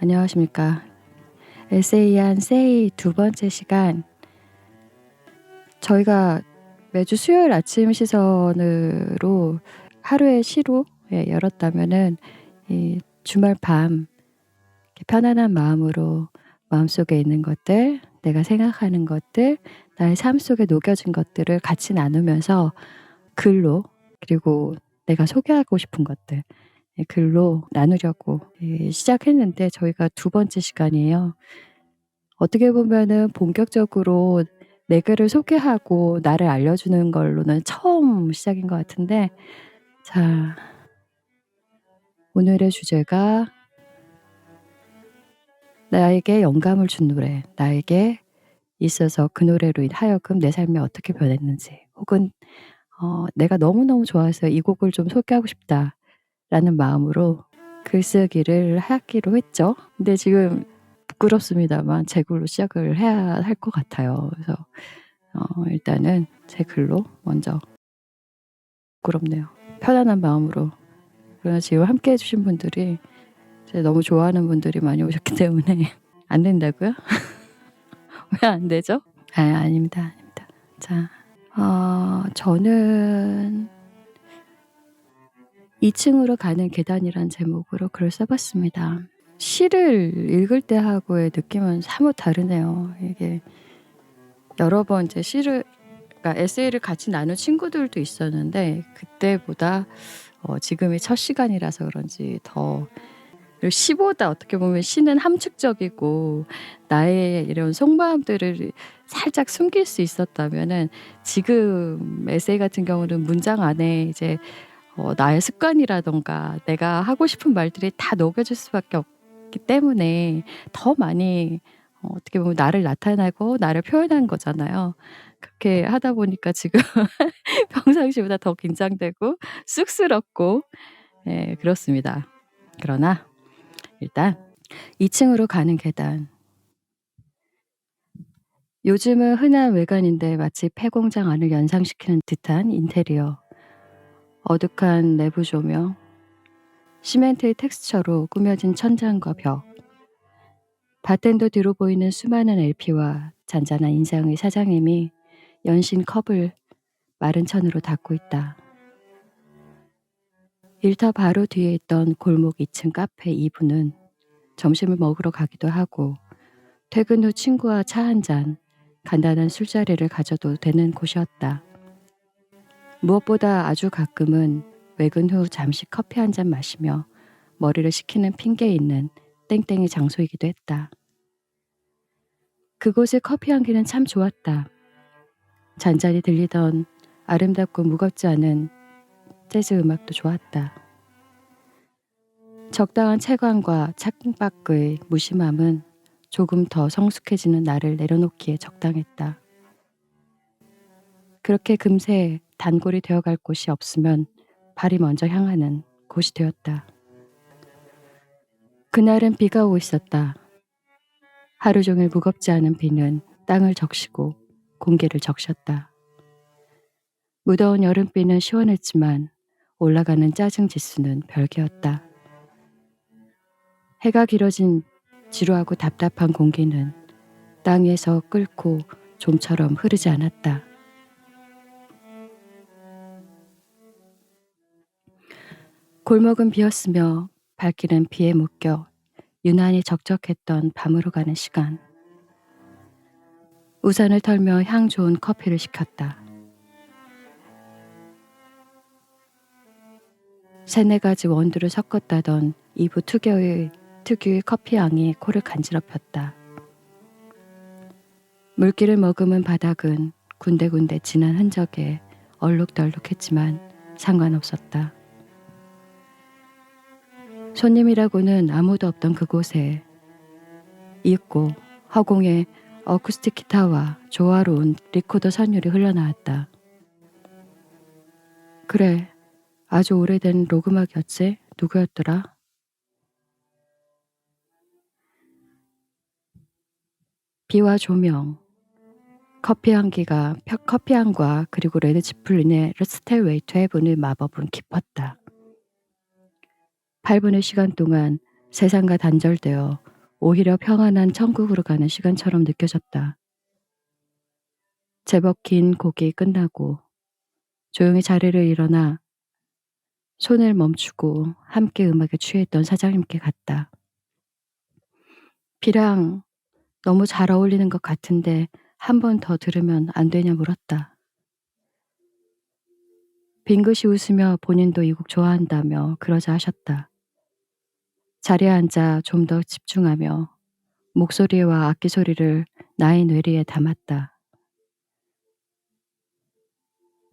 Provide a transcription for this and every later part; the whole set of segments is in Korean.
안녕하십니까. 에세이한 세이 두 번째 시간. 저희가 매주 수요일 아침 시선으로 하루의 시로 열었다면은 이 주말 밤 이렇게 편안한 마음으로 마음속에 있는 것들, 내가 생각하는 것들, 나의 삶 속에 녹여진 것들을 같이 나누면서 글로, 그리고 내가 소개하고 싶은 것들 글로 나누려고 시작했는데, 저희가 두 번째 시간이에요. 어떻게 보면은 본격적으로 내 글을 소개하고 나를 알려주는 걸로는 처음 시작인 것 같은데, 자, 오늘의 주제가 나에게 영감을 준 노래, 나에게 있어서 그 노래로 하여금 내 삶이 어떻게 변했는지, 혹은 내가 너무너무 좋아해서 이 곡을 좀 소개하고 싶다라는 마음으로 글쓰기를 하기로 했죠. 근데 지금 부끄럽습니다만 제 글로 시작을 해야 할 것 같아요. 그래서 일단은 제 글로 먼저. 부끄럽네요. 편안한 마음으로. 그러나 지금 함께 해 주신 분들이 제가 너무 좋아하는 분들이 많이 오셨기 때문에 안 된다고요? 왜 안 되죠? 아닙니다, 아닙니다. 자, 저는 2 층으로 가는 계단이란 제목으로 글을 써 봤습니다. 시를 읽을 때 하고의 느낌은 사뭇 다르네요. 이게 여러 번 이제 그러니까 에세이를 같이 나눈 친구들도 있었는데, 그때보다 지금이 첫 시간이라서 그런지 더, 그리고 시보다 어떻게 보면 시는 함축적이고 나의 이런 속마음들을 살짝 숨길 수 있었다면은, 지금 에세이 같은 경우는 문장 안에 이제 나의 습관이라든가 내가 하고 싶은 말들이 다 녹여질 수밖에 없기 때문에 더 많이 어떻게 보면 나를 나타내고 나를 표현한 거잖아요. 그렇게 하다 보니까 지금 평상시보다 더 긴장되고 쑥스럽고, 그렇습니다. 그러나 일단 2 층으로 가는 계단. 요즘은 흔한 외관인데 마치 폐공장 안을 연상시키는 듯한 인테리어. 어둑한 내부 조명, 시멘트의 텍스처로 꾸며진 천장과 벽, 바텐더 뒤로 보이는 수많은 LP와 잔잔한 인상의 사장님이 연신 컵을 마른 천으로 닦고 있다. 일터 바로 뒤에 있던 골목 2층 카페 2부는 점심을 먹으러 가기도 하고, 퇴근 후 친구와 차 한 잔, 간단한 술자리를 가져도 되는 곳이었다. 무엇보다 아주 가끔은 외근 후 잠시 커피 한 잔 마시며 머리를 식히는 핑계 있는 땡땡이 장소이기도 했다. 그곳의 커피 향기는 참 좋았다. 잔잔히 들리던 아름답고 무겁지 않은 재즈 음악도 좋았다. 적당한 채광과 창밖의 무심함은 조금 더 성숙해지는 나를 내려놓기에 적당했다. 그렇게 금세 단골이 되어갈 곳이 없으면 발이 먼저 향하는 곳이 되었다. 그날은 비가 오고 있었다. 하루 종일 무겁지 않은 비는 땅을 적시고 공기를 적셨다. 무더운 여름비는 시원했지만 올라가는 짜증 지수는 별개였다. 해가 길어진 지루하고 답답한 공기는 땅 위에서 끓고 좀처럼 흐르지 않았다. 골목은 비었으며 발길은 비에 묶여 유난히 적적했던 밤으로 가는 시간. 우산을 털며 향 좋은 커피를 시켰다. 3-4가지 원두를 섞었다던 이부 특유의 커피향이 코를 간지럽혔다. 물기를 머금은 바닥은 군데군데 진한 흔적에 얼룩덜룩했지만 상관없었다. 손님이라고는 아무도 없던 그곳에 이윽고 허공에 어쿠스틱 기타와 조화로운 리코더 선율이 흘러나왔다. 그래, 아주 오래된 록음악이었지? 누구였더라? 비와 조명, 커피향과 그리고 레드 지플린의 스테이웨이 투 헤븐의 마법은 깊었다. 8분의 시간 동안 세상과 단절되어 오히려 평안한 천국으로 가는 시간처럼 느껴졌다. 제법 긴 곡이 끝나고 조용히 자리를 일어나 손을 멈추고 함께 음악에 취했던 사장님께 갔다. 비랑 너무 잘 어울리는 것 같은데 한 번 더 들으면 안 되냐 물었다. 빙긋이 웃으며 본인도 이 곡 좋아한다며 그러자 하셨다. 자리에 앉아 좀 더 집중하며 목소리와 악기 소리를 나의 뇌리에 담았다.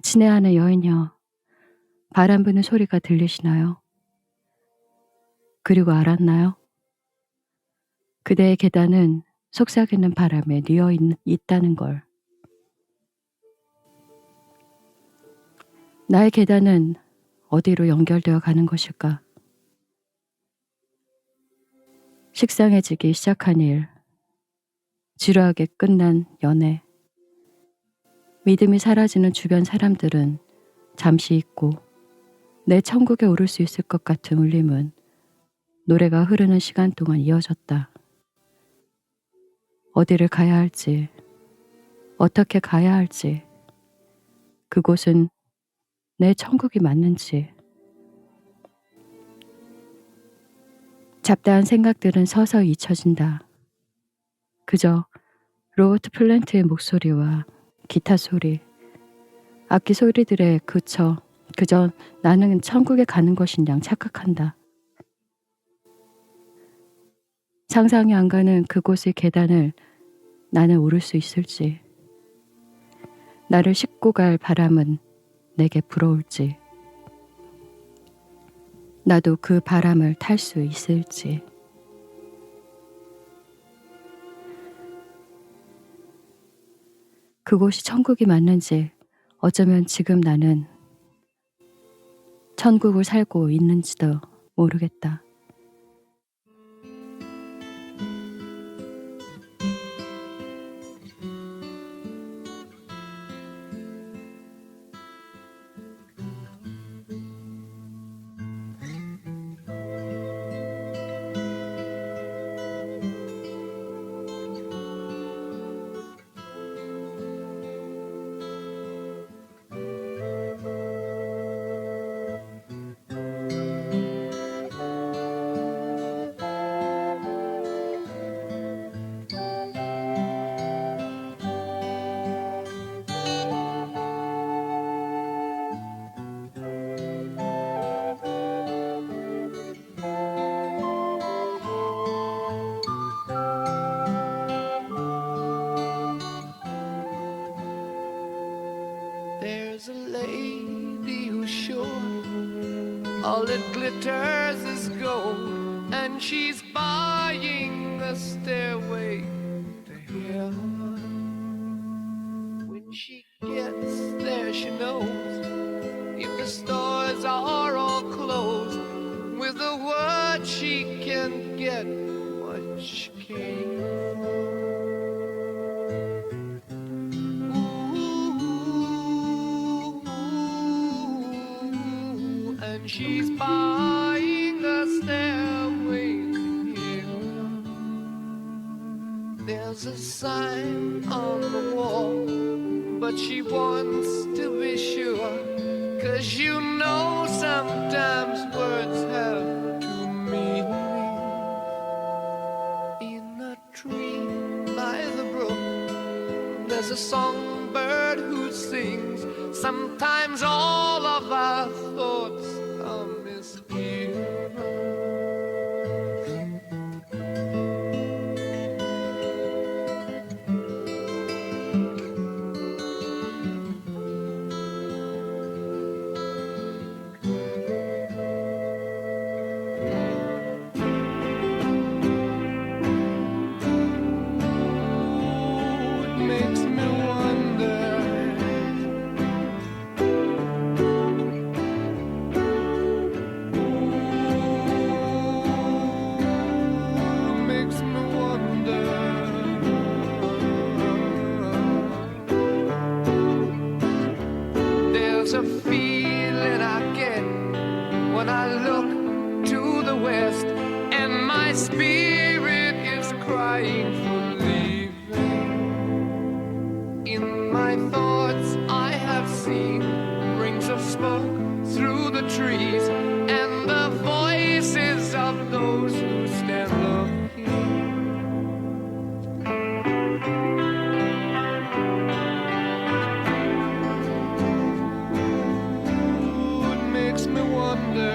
친애하는 여인여, 바람 부는 소리가 들리시나요? 그리고 알았나요? 그대의 계단은 속삭이는 바람에 있다는 걸. 나의 계단은 어디로 연결되어 가는 것일까? 식상해지기 시작한 일, 지루하게 끝난 연애, 믿음이 사라지는 주변 사람들은 잠시 잊고 내 천국에 오를 수 있을 것 같은 울림은 노래가 흐르는 시간 동안 이어졌다. 어디를 가야 할지, 어떻게 가야 할지, 그곳은 내 천국이 맞는지. 잡다한 생각들은 서서히 잊혀진다. 그저 로버트 플랜트의 목소리와 기타 소리, 악기 소리들에 그저 나는 천국에 가는 것인 양 착각한다. 상상이 안 가는 그곳의 계단을 나는 오를 수 있을지, 나를 싣고 갈 바람은 내게 불어올지, 나도 그 바람을 탈 수 있을지. 그곳이 천국이 맞는지, 어쩌면 지금 나는 천국을 살고 있는지도 모르겠다. There's a lady who's sure all that glitters is gold, and she's buying a stairway to heaven. When she gets there, she knows if the stores are all closed, with a word she can get what she came for. And she's buying a stairway to heaven. There's a sign on the wall, but she wants to be sure, 'cause you know sometimes words have two meanings. In a tree by the brook, there's a songbird who sings. Sometimes all of our thoughts are misgiven. It makes me wonder smoke through the trees and the voices of those who stand looking. Ooh, it makes me wonder.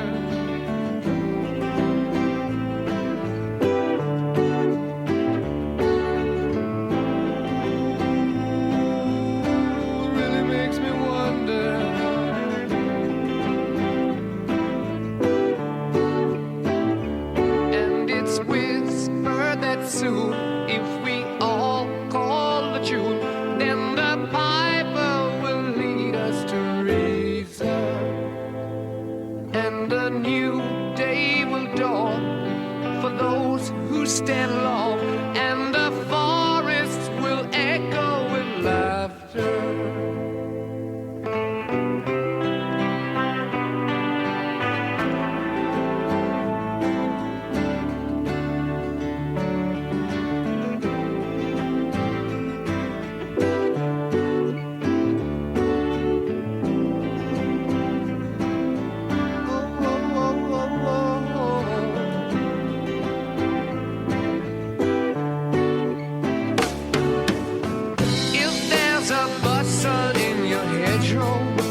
Soon, if we all call the tune, then the piper will lead us to reason, and a new day will dawn for those who stand long, and the forests will echo with laughter.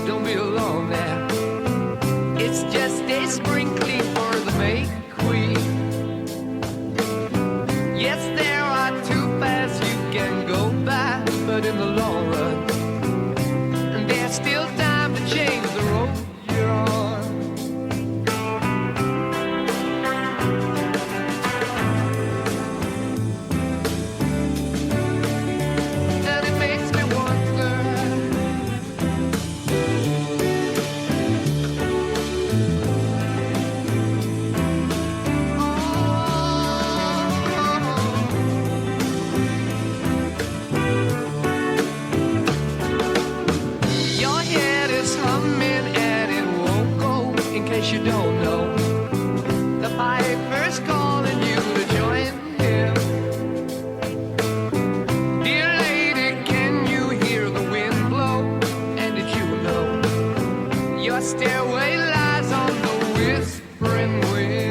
Don't be alone there. It's just a sprinkling for the May Queen. Yes, there are two paths you can go by, but in the long run, there's still time to change the road you're on. And it makes me wonder. You don't know, the piper's calling you to join him. Dear lady, can you hear the wind blow? And did you know your stairway lies on the whispering wind?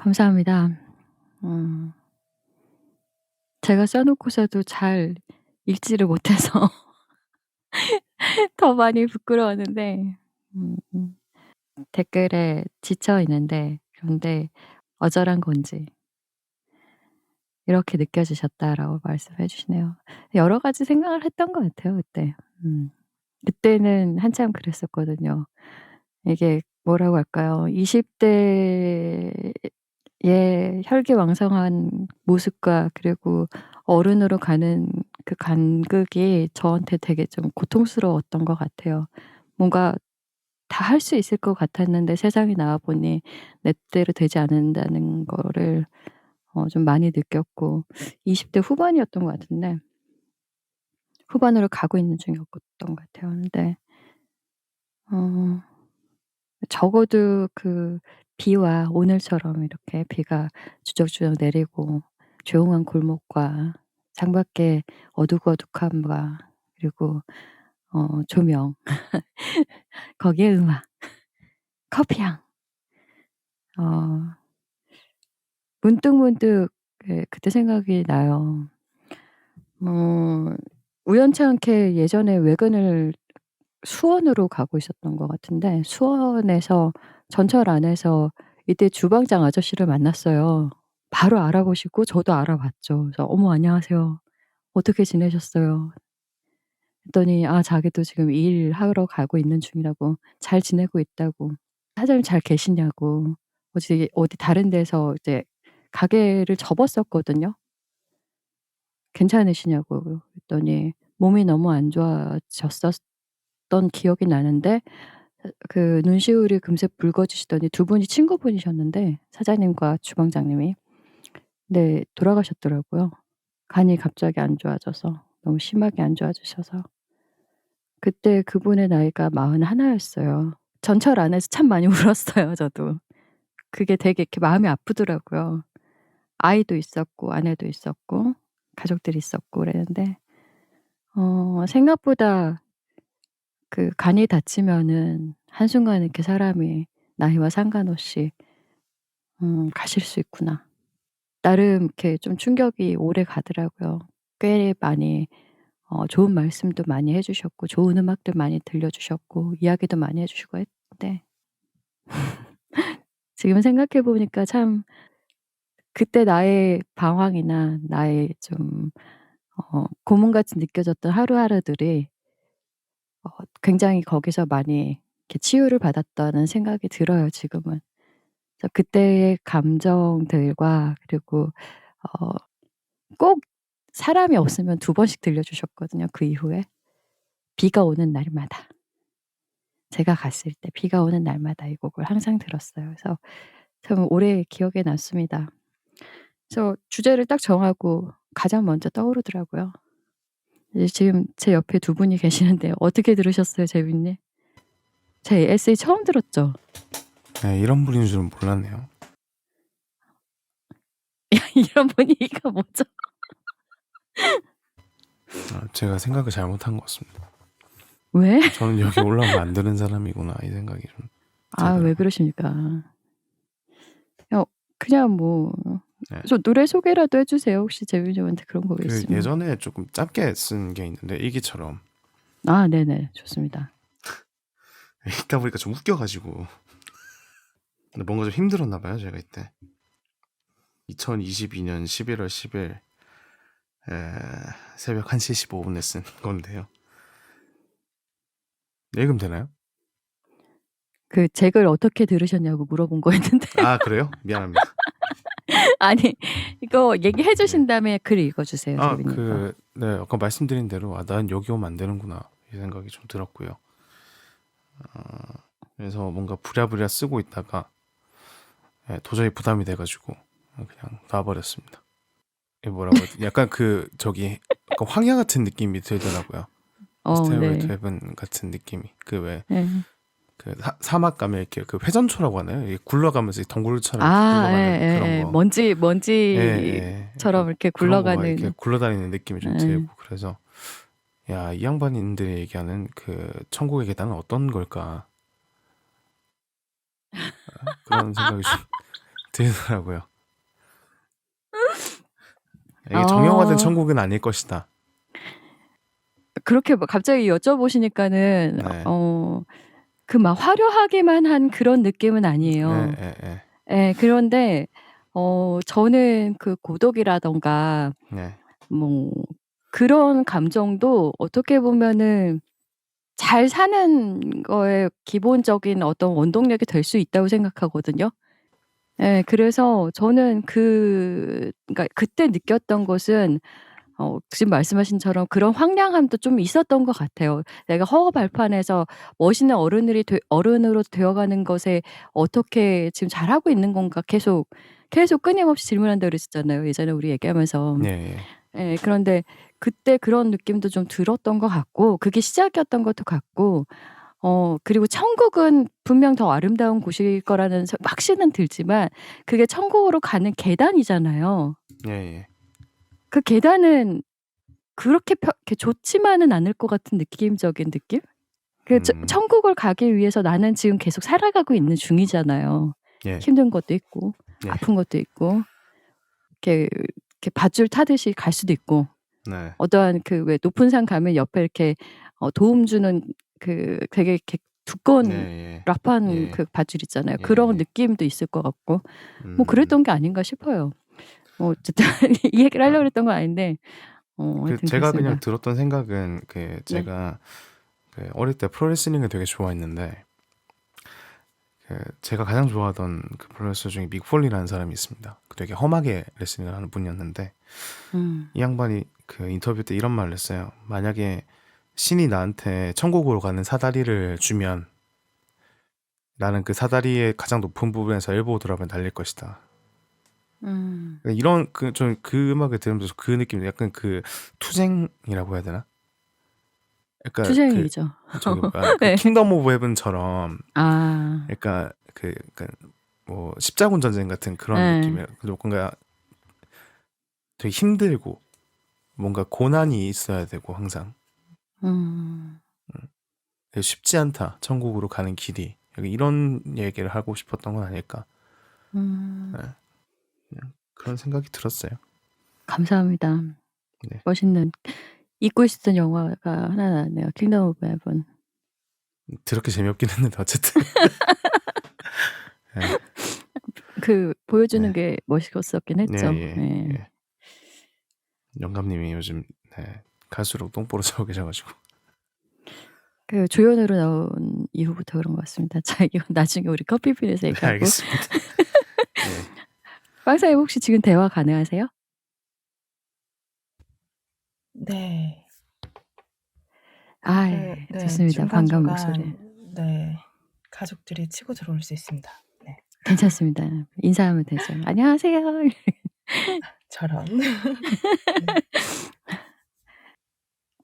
감사합니다. 음. 제가 써 놓고서도 잘 읽지를 못해서 더 많이 부끄러웠는데 댓글에 지쳐 있는데 그런데 어절한 건지 "이렇게 느껴지셨다."라고 말씀해 주시네요. 여러 가지 생각을 했던 것 같아요 그때. 음. 그때는 한참 그랬었거든요. 이게 뭐라고 할까요? 20 대의 혈기왕성한 모습과 그리고 어른으로 가는 그 간극이 저한테 되게 좀 고통스러웠던 것 같아요. 뭔가 다 할 수 있을 것 같았는데 세상에 나와 보니 내 뜻대로 되지 않는다는 거를 좀 많이 느꼈고 20대 후반이었던 것 같은데 후반으로 가고 있는 중이었던 것 같아요. 근데 어 적어도 그 비와 오늘처럼 이렇게 비가 주적주적 내리고 조용한 골목과 창밖의 어둑어둑함과 그리고 조명, 거기에 음악, 커피향 어 문득문득 그때 생각이 나요. 어 우연치 않게 예전에 외근을 수원으로 가고 있었던 것 같은데 수원에서 전철 안에서 이때 주방장 아저씨를 만났어요. 바로 알아보시고 저도 알아봤죠. 그래서 "어머 안녕하세요. 어떻게 지내셨어요?" 했더니 자기도 지금 일하러 가고 있는 중이라고 잘 지내고 있다고. 사장님 잘 계시냐고. 어디 다른 데서 이제 가게를 접었었거든요. 괜찮으시냐고 그랬더니 몸이 너무 안 좋아졌었던 기억이 나는데 그 눈시울이 금세 붉어지시더니 두 분이 친구분이셨는데 사장님과 주방장님이. 네 돌아가셨더라고요. 간이 갑자기 안 좋아져서 너무 심하게 안 좋아지셔서. 그때 그분의 나이가 41 였어요. 전철 안에서 참 많이 울었어요 저도. 그게 되게 이렇게 마음이 아프더라고요. 아이도 있었고 아내도 있었고 가족들이 있었고 그랬는데 생각보다 그 간이 다치면은 한순간에 이렇게 사람이 나이와 상관없이 '가실 수 있구나.' 나름 이렇게 좀 충격이 오래 가더라고요. 꽤 많이 좋은 말씀도 많이 해 주셨고 좋은 음악도 많이 들려 주셨고 이야기도 많이 해 주시고 했는데 지금 생각해 보니까 참 그때 나의 방황이나 나의 좀 고문같이 느껴졌던 하루하루들이 굉장히 거기서 많이 이렇게 치유를 받았다는 생각이 들어요 지금은. 그래서 그때의 감정들과 그리고 어 꼭 사람이 없으면 두 번씩 들려 주셨거든요 그 이후에. 비가 오는 날마다. 제가 갔을 때 비가 오는 날마다 이 곡을 항상 들었어요. 그래서 참 오래 기억에 남습니다. 그래서 주제를 딱 정하고 가장 먼저 떠오르더라고요. 이제 지금 제 옆에 두 분이 계시는데 어떻게 들으셨어요 재민님? 제 에세이 처음 들었죠? 네, 이런 분인 줄은 몰랐네요. 이런 분위기가 뭐죠? 제가 생각을 잘못한 것 같습니다. 왜? 저는 여기 올라오면 안 되는 사람이구나 이 생각이 좀 왜 들더라고요. 그러십니까? 그냥 뭐 네. 저 노래 소개라도 해 주세요. 혹시 재민님한테 그런 거 그 있으면. 예전에 조금 짧게 쓴 게 있는데 일기처럼 네네. 좋습니다. 읽다 보니까 좀 웃겨가지고 근데 뭔가 좀 힘들었나 봐요 제가 이때. 2022년 11월 10일 새벽 1시 15분에 쓴 건데요. 읽으면 되나요? 그 잭을 어떻게 들으셨냐고 물어본 거였는데 그래요? 미안합니다. 아니 이거 얘기해 주신 네. 다음에 글 읽어 주세요 재민님 거. 네, 아까 말씀드린 대로 난 여기 오면 안 되는구나 이 생각이 좀 들었고요. 그래서 뭔가 부랴부랴 쓰고 있다가 도저히 부담이 돼가지고 그냥 놔버렸습니다. 이게 뭐라고 해야 약간 약간 황야 같은 느낌이 들더라고요. 스테이어웨이 투 네. 헤븐 같은 느낌이 그 왜 예. 그 사막 가면 이렇게 그 회전초라고 하나요? 이게 굴러가면서 덩굴처럼 이렇게 굴러가는 그런 예예예. 거. 먼지처럼 이렇게 그런 거 막 이렇게 굴러가는 굴러다니는 느낌이 좀 예. 들고 그래서 야, 이 양반인들이 얘기하는 그 천국의 계단은 어떤 걸까? 그런 생각이 좀 들더라고요. 이게 정형화된 어. 천국은 아닐 것이다. 그렇게 뭐 갑자기 여쭤보시니까는 네. 그 막 화려하기만 한 그런 느낌은 아니에요. 예예예. 예. 그런데 저는 그 고독이라든가 네. 뭐 그런 감정도 어떻게 보면은 잘 사는 거에 기본적인 어떤 원동력이 될 수 있다고 생각하거든요. 예. 그래서 저는 그러니까 그때 느꼈던 것은 지금 말씀하신 처럼 그런 황량함도 좀 있었던 것 같아요. 내가 허허벌판에서 멋있는 어른으로 되어가는 것에 어떻게 지금 잘하고 있는 건가 계속 끊임없이 질문한다고 그랬었잖아요, 예전에 우리 얘기하면서. 예예. 예. 그런데 그때 그런 느낌도 좀 들었던 것 같고 그게 시작이었던 것도 같고 그리고 천국은 분명 더 아름다운 곳일 거라는 확신은 들지만 그게 천국으로 가는 계단이잖아요. 예예. 그 계단은 그렇게 좋지만은 않을 것 같은 느낌적인 느낌? 음. 천국을 가기 위해서 나는 지금 계속 살아가고 있는 중이잖아요. 예. 힘든 것도 있고 예. 아픈 것도 있고 이렇게 밧줄 타듯이 갈 수도 있고 네. 어떠한 그 왜 높은 산 가면 옆에 이렇게 도움 주는 그 되게 이렇게 두꺼운 예예. 랍한 예. 그 밧줄 있잖아요. 그런 예예. 느낌도 있을 것 같고 뭐 음. 그랬던 게 아닌가 싶어요. 어쨌든 이 얘기를 아 하려고 했던 건 아닌데 그 하여튼 제가 그냥 그렇습니다. 들었던 생각은 그 네. 제가 그 어릴 때 프로레슬링을 되게 좋아했는데 그 제가 가장 좋아하던 그 프로레슬러 중에 믹 폴리라는 사람이 있습니다. 그 되게 험하게 레슬링을 하는 분이었는데 음. 이 양반이 그 인터뷰 때 이런 말을 했어요. 만약에 신이 나한테 천국으로 가는 사다리를 주면 나는 그 사다리의 가장 높은 부분에서 엘보우 드랍을 날릴 것이다. 음. 이런 좀 그 음악을 들으면서 그 느낌 약간 그 투쟁이라고 해야 되나? 약간 그 투쟁이죠. 저기 뭐야 그 네. 킹덤 오브 헤븐처럼 아. 약간 그 약간 뭐 십자군 전쟁 같은 그런 예. 느낌이에요. 뭔가 되게 힘들고 뭔가 고난이 있어야 되고 항상 음. 되게 쉽지 않다. 천국으로 가는 길이 약간 이런 얘기를 하고 싶었던 건 아닐까. 음. 네, 그냥 그런 생각이 들었어요. 감사합니다. 네, 멋있는 잊고 있었던 영화가 하나 나왔네요. 킹덤 오브 헤븐. 그렇게 재미없긴 했는데 어쨌든 네, 보여주는 네, 게 멋있었긴 네, 했죠. 예, 예. 예. 영감님이 요즘 네, 갈수록 똥보로 차고 계셔가지고 조연으로 나온 이후부터 그런 것 같습니다. 자 이건 나중에 우리 커피빈에서 네, 얘기하고. 알겠습니다. 네, 빵사님 혹시 지금 대화 가능하세요? 네. 예. 네. 좋습니다. 반가운 목소리. 중간중간 네. 가족들이 치고 들어올 수 있습니다. 네. 괜찮습니다. 인사하면 되죠. "안녕하세요." 저런. 네.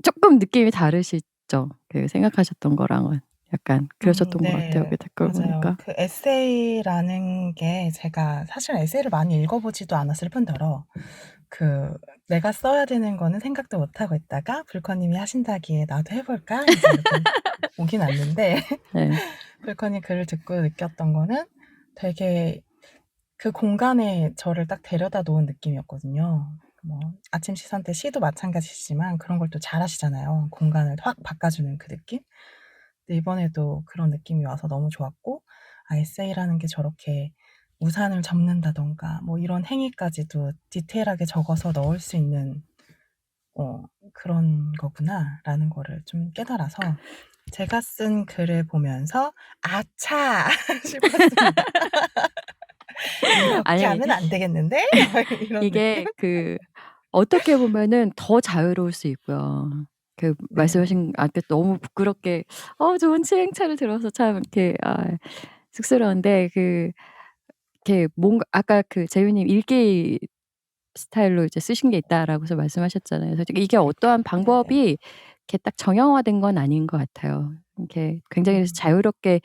쪼끔 느낌이 다르시죠? 생각하셨던 거랑은 약간 그러셨던 것 같아요, 네. 그 댓글 맞아요. 보니까. 그 에세이라는 게 제가 사실 에세이를 많이 읽어보지도 않았을 뿐더러 그 내가 써야 되는 거는 생각도 못 하고 있다가 불커님이 하신다기에 '나도 해 볼까?' 이제 이렇게 오긴 왔는데 네. 불커님 글을 듣고 느꼈던 거는 되게 그 공간에 저를 딱 데려다 놓은 느낌이었거든요. 뭐 아침 시선 때 시도 마찬가지지만 그런 걸 또 잘하시잖아요. 공간을 확 바꿔주는 그 느낌? 근데 이번에도 그런 느낌이 와서 너무 좋았고 에세이라는 게 저렇게 우산을 접는다든가 뭐 이런 행위까지도 디테일하게 적어서 넣을 수 있는 그런 거구나라는 거를 좀 깨달아서 제가 쓴 글을 보면서 '아차!' 싶었습니다. '이렇게 아니 하면 안 되겠는데?' 이런 느낌? 이게 어떻게 보면은 더 자유로울 수 있고요. 네. 말씀하신 그 너무 부끄럽게 좋은 칭찬을 들어서 참 이렇게 쑥스러운데 이렇게 뭔가 아까 재윤님 일기 스타일로 이제 쓰신 게 있다라고서 말씀하셨잖아요. 그래서 이게 어떠한 네네. 방법이 이렇게 딱 정형화된 건 아닌 것 같아요. 이렇게 굉장히 음. 자유롭게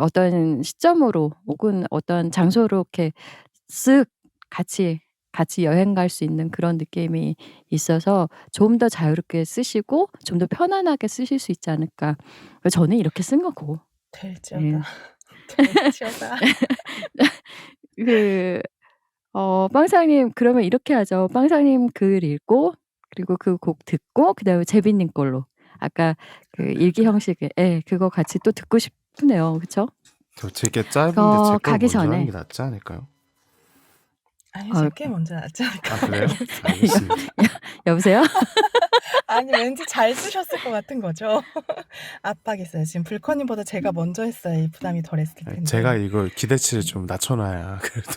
어떤 시점으로 혹은 어떤 장소로 이렇게 쓱 같이 여행 갈 수 있는 그런 느낌이 있어서 좀 더 자유롭게 쓰시고 좀 더 편안하게 쓰실 수 있지 않을까. 저는 이렇게 쓴 거고. 될지어다. 예. 될지어다. 그 빵상님 그러면 이렇게 하죠. 빵상님 글 읽고 그리고 그 곡 듣고 그다음에 제비님 걸로. 아까 그 일기 형식의 그거 같이 또 듣고 싶으네요. 그쵸? 되게 짧은데 제 걸 가기 먼저 하는 전에 게 낫지 않을까요? 아니, 어 제게 먼저 낫지 않을까? 아 그래요? 여 알겠습니다. 여보세요? 아니, 왠지 잘 쓰셨을 것 같은 거죠. 압박 있어요. 지금 불커님보다 제가 먼저 했어야 이 부담이 덜했을 제가 텐데. 이걸 기대치를 좀 낮춰놔야 그래도.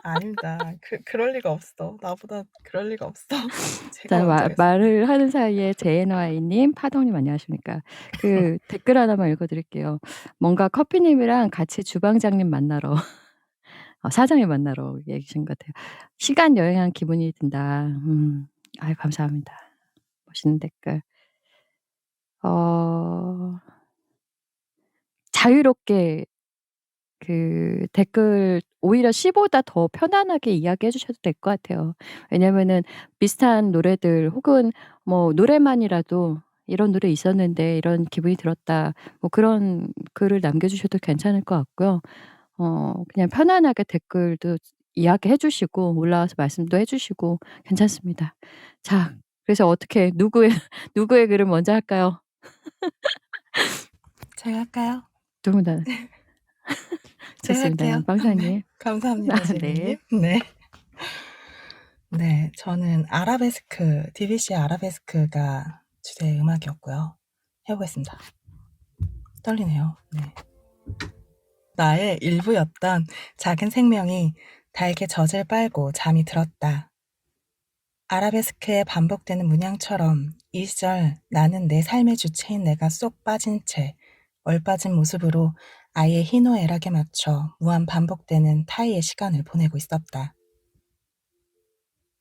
아닙니다. 그럴 리가 없어. 나보다 그럴 리가 없어. 제가 자 먼저 하겠습니다. 말을 하는 사이에 JNY님, 파동님 안녕하십니까. 그 댓글 하나만 읽어 드릴게요. 뭔가 커피님이랑 같이 주방장님 만나러 사장님 만나러 계신 것 같아요. "시간 여행한 기분이 든다." 아유 감사합니다. 멋있는 댓글. 자유롭게 그 댓글 오히려 시보다 더 편안하게 이야기해 주셔도 될 것 같아요. 왜냐면은 비슷한 노래들 혹은 뭐 노래만이라도 "이런 노래 있었는데 이런 기분이 들었다." 뭐 그런 글을 남겨 주셔도 괜찮을 것 같고요. 그냥 편안하게 댓글도 이야기해 주시고 올라와서 말씀도 해 주시고 괜찮습니다. 자 그래서 어떻게 누구의 누구의 글을 먼저 할까요? 제가 할까요? 누구나 제가 좋습니다. 할게요. 네. 빵사님. 감사합니다, 네. 제비님. 네. 네, 저는 아라베스크, DBC의 아라베스크가 주제의 음악이었고요. 해보겠습니다. 떨리네요. 네. 나의 일부였던 작은 생명이 달게 젖을 빨고 잠이 들었다. 아라베스크에 반복되는 문양처럼 이 시절 나는 내 삶의 주체인 내가 쏙 빠진 채 얼빠진 모습으로 아예 희노애락에 맞춰 무한 반복되는 타이의 시간을 보내고 있었다.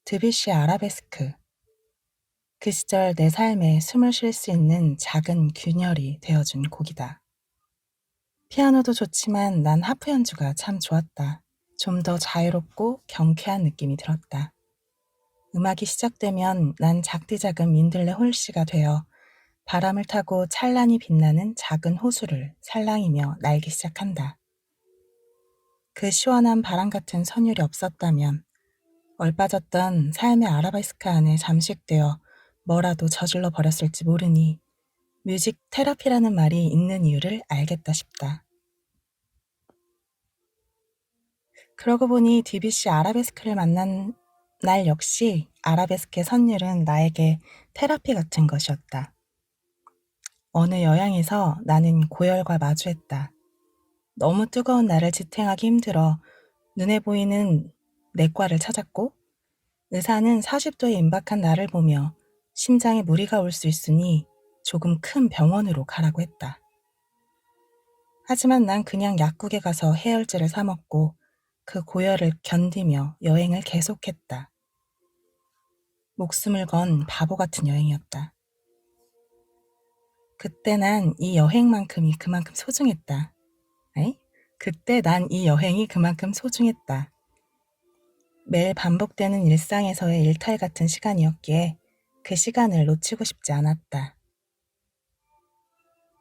드뷔시의 아라베스크. 그 시절 내 삶에 숨을 쉴 수 있는 작은 균열이 되어준 곡이다. 피아노도 좋지만 난 하프 연주가 참 좋았다. 좀 더 자유롭고 경쾌한 느낌이 들었다. 음악이 시작되면 난 작디작은 민들레 홀씨가 되어 바람을 타고 찬란히 빛나는 작은 호수를 살랑이며 날기 시작한다. 그 시원한 바람 같은 선율이 없었다면 얼빠졌던 삶의 아라베스크 안에 잠식되어 뭐라도 저질러 버렸을지 모르니 뮤직 테라피라는 말이 있는 이유를 알겠다 싶다. 그러고 보니 DBC 아라베스크를 만난 날 역시 아라베스크의 선율은 나에게 테라피 같은 것이었다. 어느 여행에서 나는 고열과 마주했다. 너무 뜨거운 날을 지탱하기 힘들어 눈에 보이는 내과를 찾았고 의사는 40도에 임박한 나를 보며 심장에 무리가 올 수 있으니 조금 큰 병원으로 가라고 했다. 하지만 난 그냥 약국에 가서 해열제를 사 먹고 그 고열을 견디며 여행을 계속했다. 목숨을 건 바보 같은 여행이었다. 그때 난 이 여행만큼이 그만큼 소중했다. 그때 난 이 여행이 그만큼 소중했다. 매일 반복되는 일상에서의 일탈 같은 시간이었기에 그 시간을 놓치고 싶지 않았다.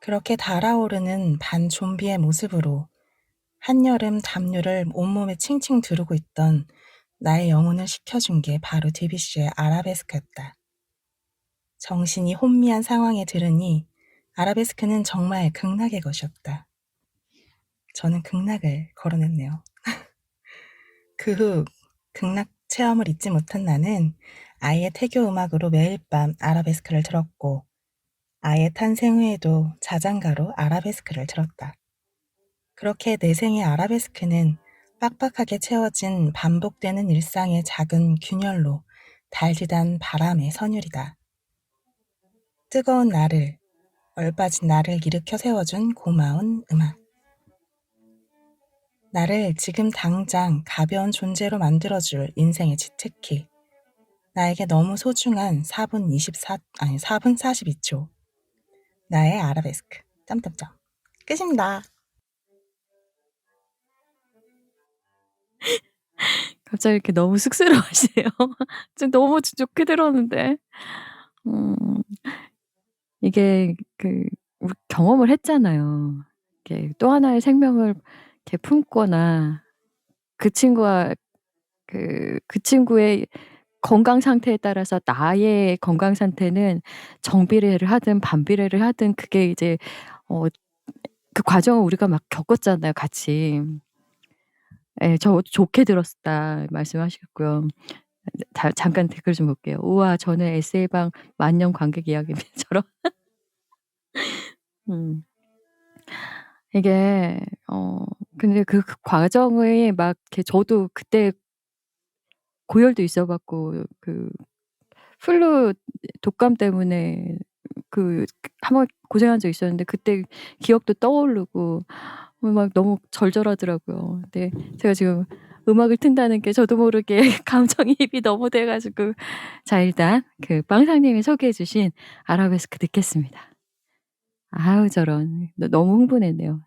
그렇게 달아오르는 반 좀비의 모습으로 한여름 담요를 온몸에 칭칭 두르고 있던 나의 영혼을 식혀준 게 바로 DBC의 아라베스크였다. 정신이 혼미한 상황에 들으니 아라베스크는 정말 극락의 것이었다. 저는 극락을 거론했네요. 그 후 극락 체험을 잊지 못한 나는 아이의 태교 음악으로 매일 밤 아라베스크를 들었고 아이의 탄생 후에도 자장가로 아라베스크를 들었다. 그렇게 내 생의 아라베스크는 빡빡하게 채워진 반복되는 일상의 작은 균열로 달디단 바람의 선율이다. 뜨거운 나를, 얼빠진 나를 일으켜 세워준 고마운 음악. 나를 지금 당장 가벼운 존재로 만들어줄 인생의 치트키. 나에게 너무 소중한 4분 42초. 나의 아라베스크. 점점점. 끝입니다. 갑자기 이렇게 너무 쑥스러워하시네요. 지금 너무 좋게 들었는데. 음 이게 우리 경험을 했잖아요. 이렇게 또 하나의 생명을 이렇게 품거나 그 친구와 그 친구의 건강 상태에 따라서 나의 건강 상태는 정비례를 하든 반비례를 하든 그게 이제 그 과정을 우리가 막 겪었잖아요, 같이. 예. "저 좋게 들었다." 말씀하셨고요. 잠깐 댓글 좀 볼게요. "우와 저는 에세이방 만년 관객 이야기입니다."처럼. 음. 이게 근데 그 과정이 막 이렇게 저도 그때 고열도 있어 갖고 플루 독감 때문에 한 번 고생한 적 있었는데 그때 기억도 떠오르고 막 너무 절절하더라고요. 근데 제가 지금 음악을 튼다는 게 저도 모르게 감정이입이 너무 돼 가지고 자 일단 빵상님이 소개해 주신 아라베스크 듣겠습니다. 아우 저런. 너무 흥분했네요.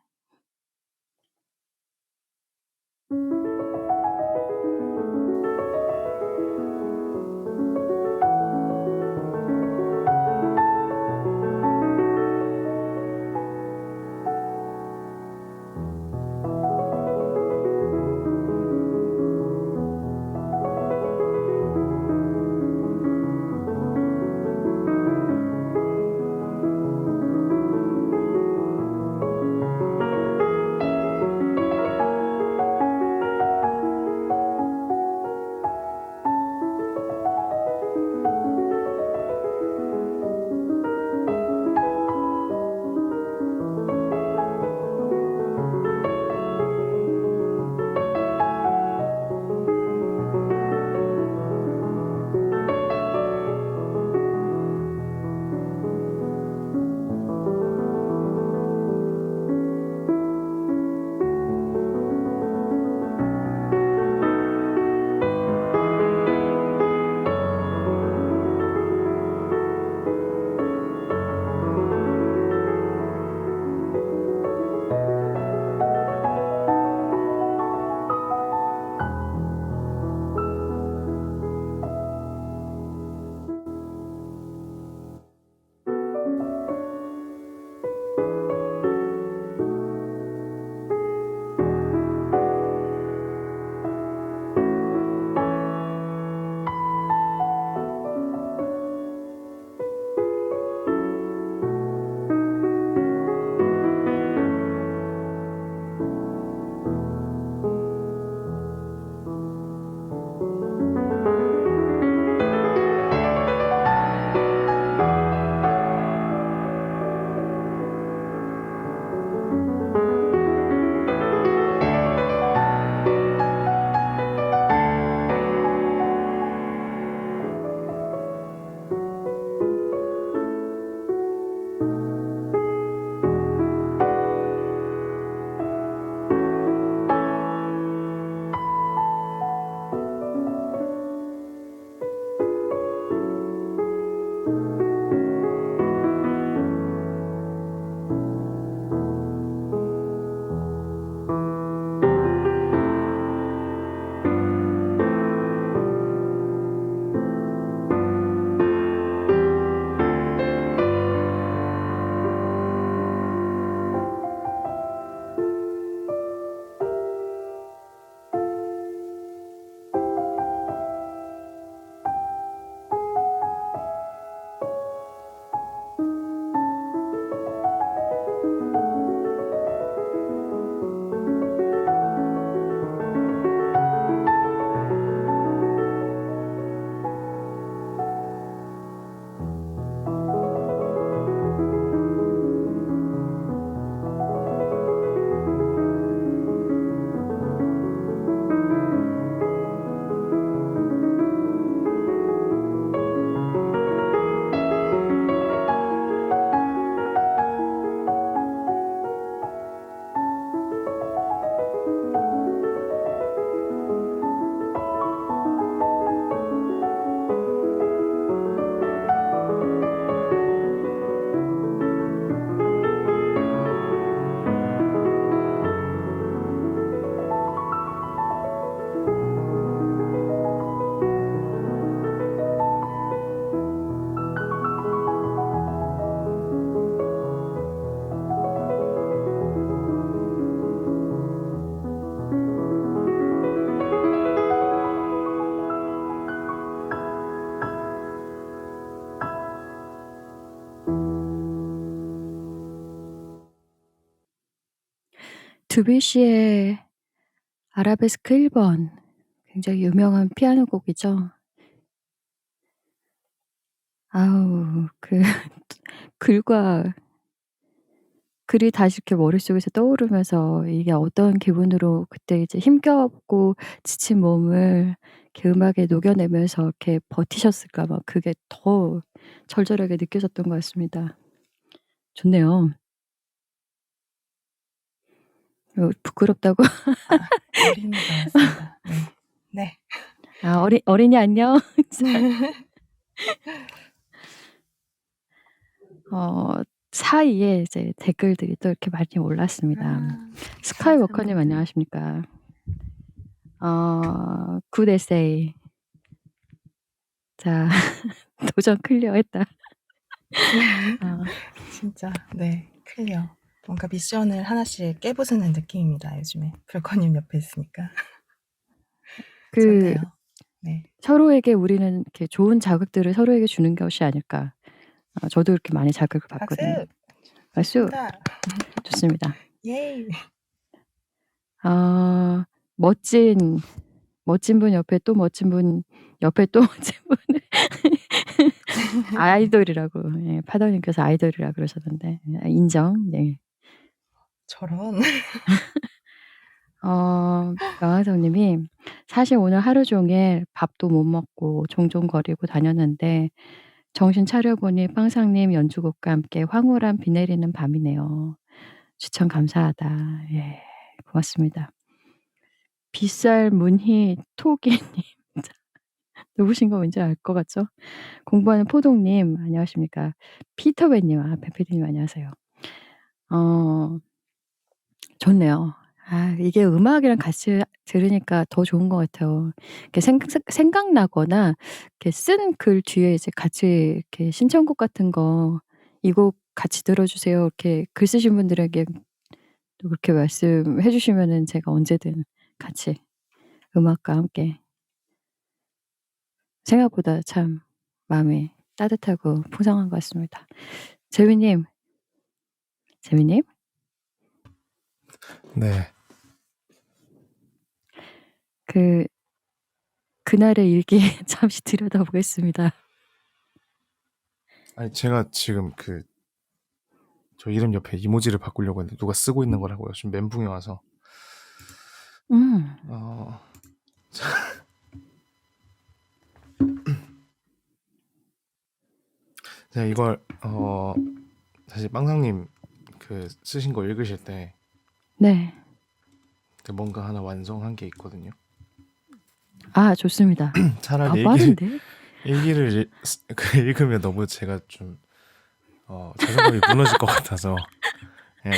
드뷔시의 아라베스크 1번 굉장히 유명한 피아노 곡이죠. 아우 그 글이 다시 이렇게 머릿속에서 떠오르면서 이게 어떤 기분으로 그때 이제 힘겹고 지친 몸을 이렇게 음악에 녹여내면서 이렇게 버티셨을까 막 그게 더 절절하게 느껴졌던 것 같습니다. 좋네요. 부끄럽다고? 어린이가 왔습니다. 네. 네. 아 어린이 안녕. 사이에 이제 댓글들이 또 이렇게 많이 올랐습니다. 스카이워커님 안녕하십니까. 굿 에세이. 자 도전 클리어했다. 진짜 네 클리어. 뭔가 미션을 하나씩 깨부수는 느낌입니다. 요즘에 불커님 옆에 있으니까. 좋네요. 네. 서로에게 우리는 이렇게 좋은 자극들을 서로에게 주는 것이 아닐까. 저도 이렇게 많이 자극을 받거든요. 박수. 박수. 좋습니다. 예이. 멋진 분 옆에 또 멋진 분 옆에 또 멋진 분을 아이돌이라고 예, 파더님께서 아이돌이라 그러셨는데 인정. 네. 저런. 명화성님이 사실 오늘 하루 종일 밥도 못 먹고 종종거리고 다녔는데 정신 차려보니 빵상님 연주곡과 함께 황홀한 비 내리는 밤이네요. 추천 감사하다. 예, 고맙습니다. 빗살 문희 토기님 누구신가 왠지 알 것 같죠? 공부하는 포동님 안녕하십니까? 피터맨님 배피디님 안녕하세요. 좋네요. 이게 음악이랑 같이 들으니까 더 좋은 것 같아요. 이렇게 생각나거나 이렇게 쓴 글 뒤에 이제 같이 이렇게 신청곡 같은 거 "이 곡 같이 들어주세요." 이렇게 글 쓰신 분들에게 또 그렇게 말씀해 주시면은 제가 언제든 같이 음악과 함께 생각보다 참 마음이 따뜻하고 풍성한 것 같습니다. 재미님. 네. 그날의 일기 잠시 들여다보겠습니다. 아니 제가 지금 저 이름 옆에 이모지를 바꾸려고 했는데 누가 쓰고 있는 거라고요. 지금 멘붕이 와서. 제가 이걸 사실 빵상님 쓰신 거 읽으실 때 네. 뭔가 하나 완성한 게 있거든요. 좋습니다. 차라리 빠른데? 일기를 읽으면 너무 제가 좀 자존감이 무너질 것 같아서. 예.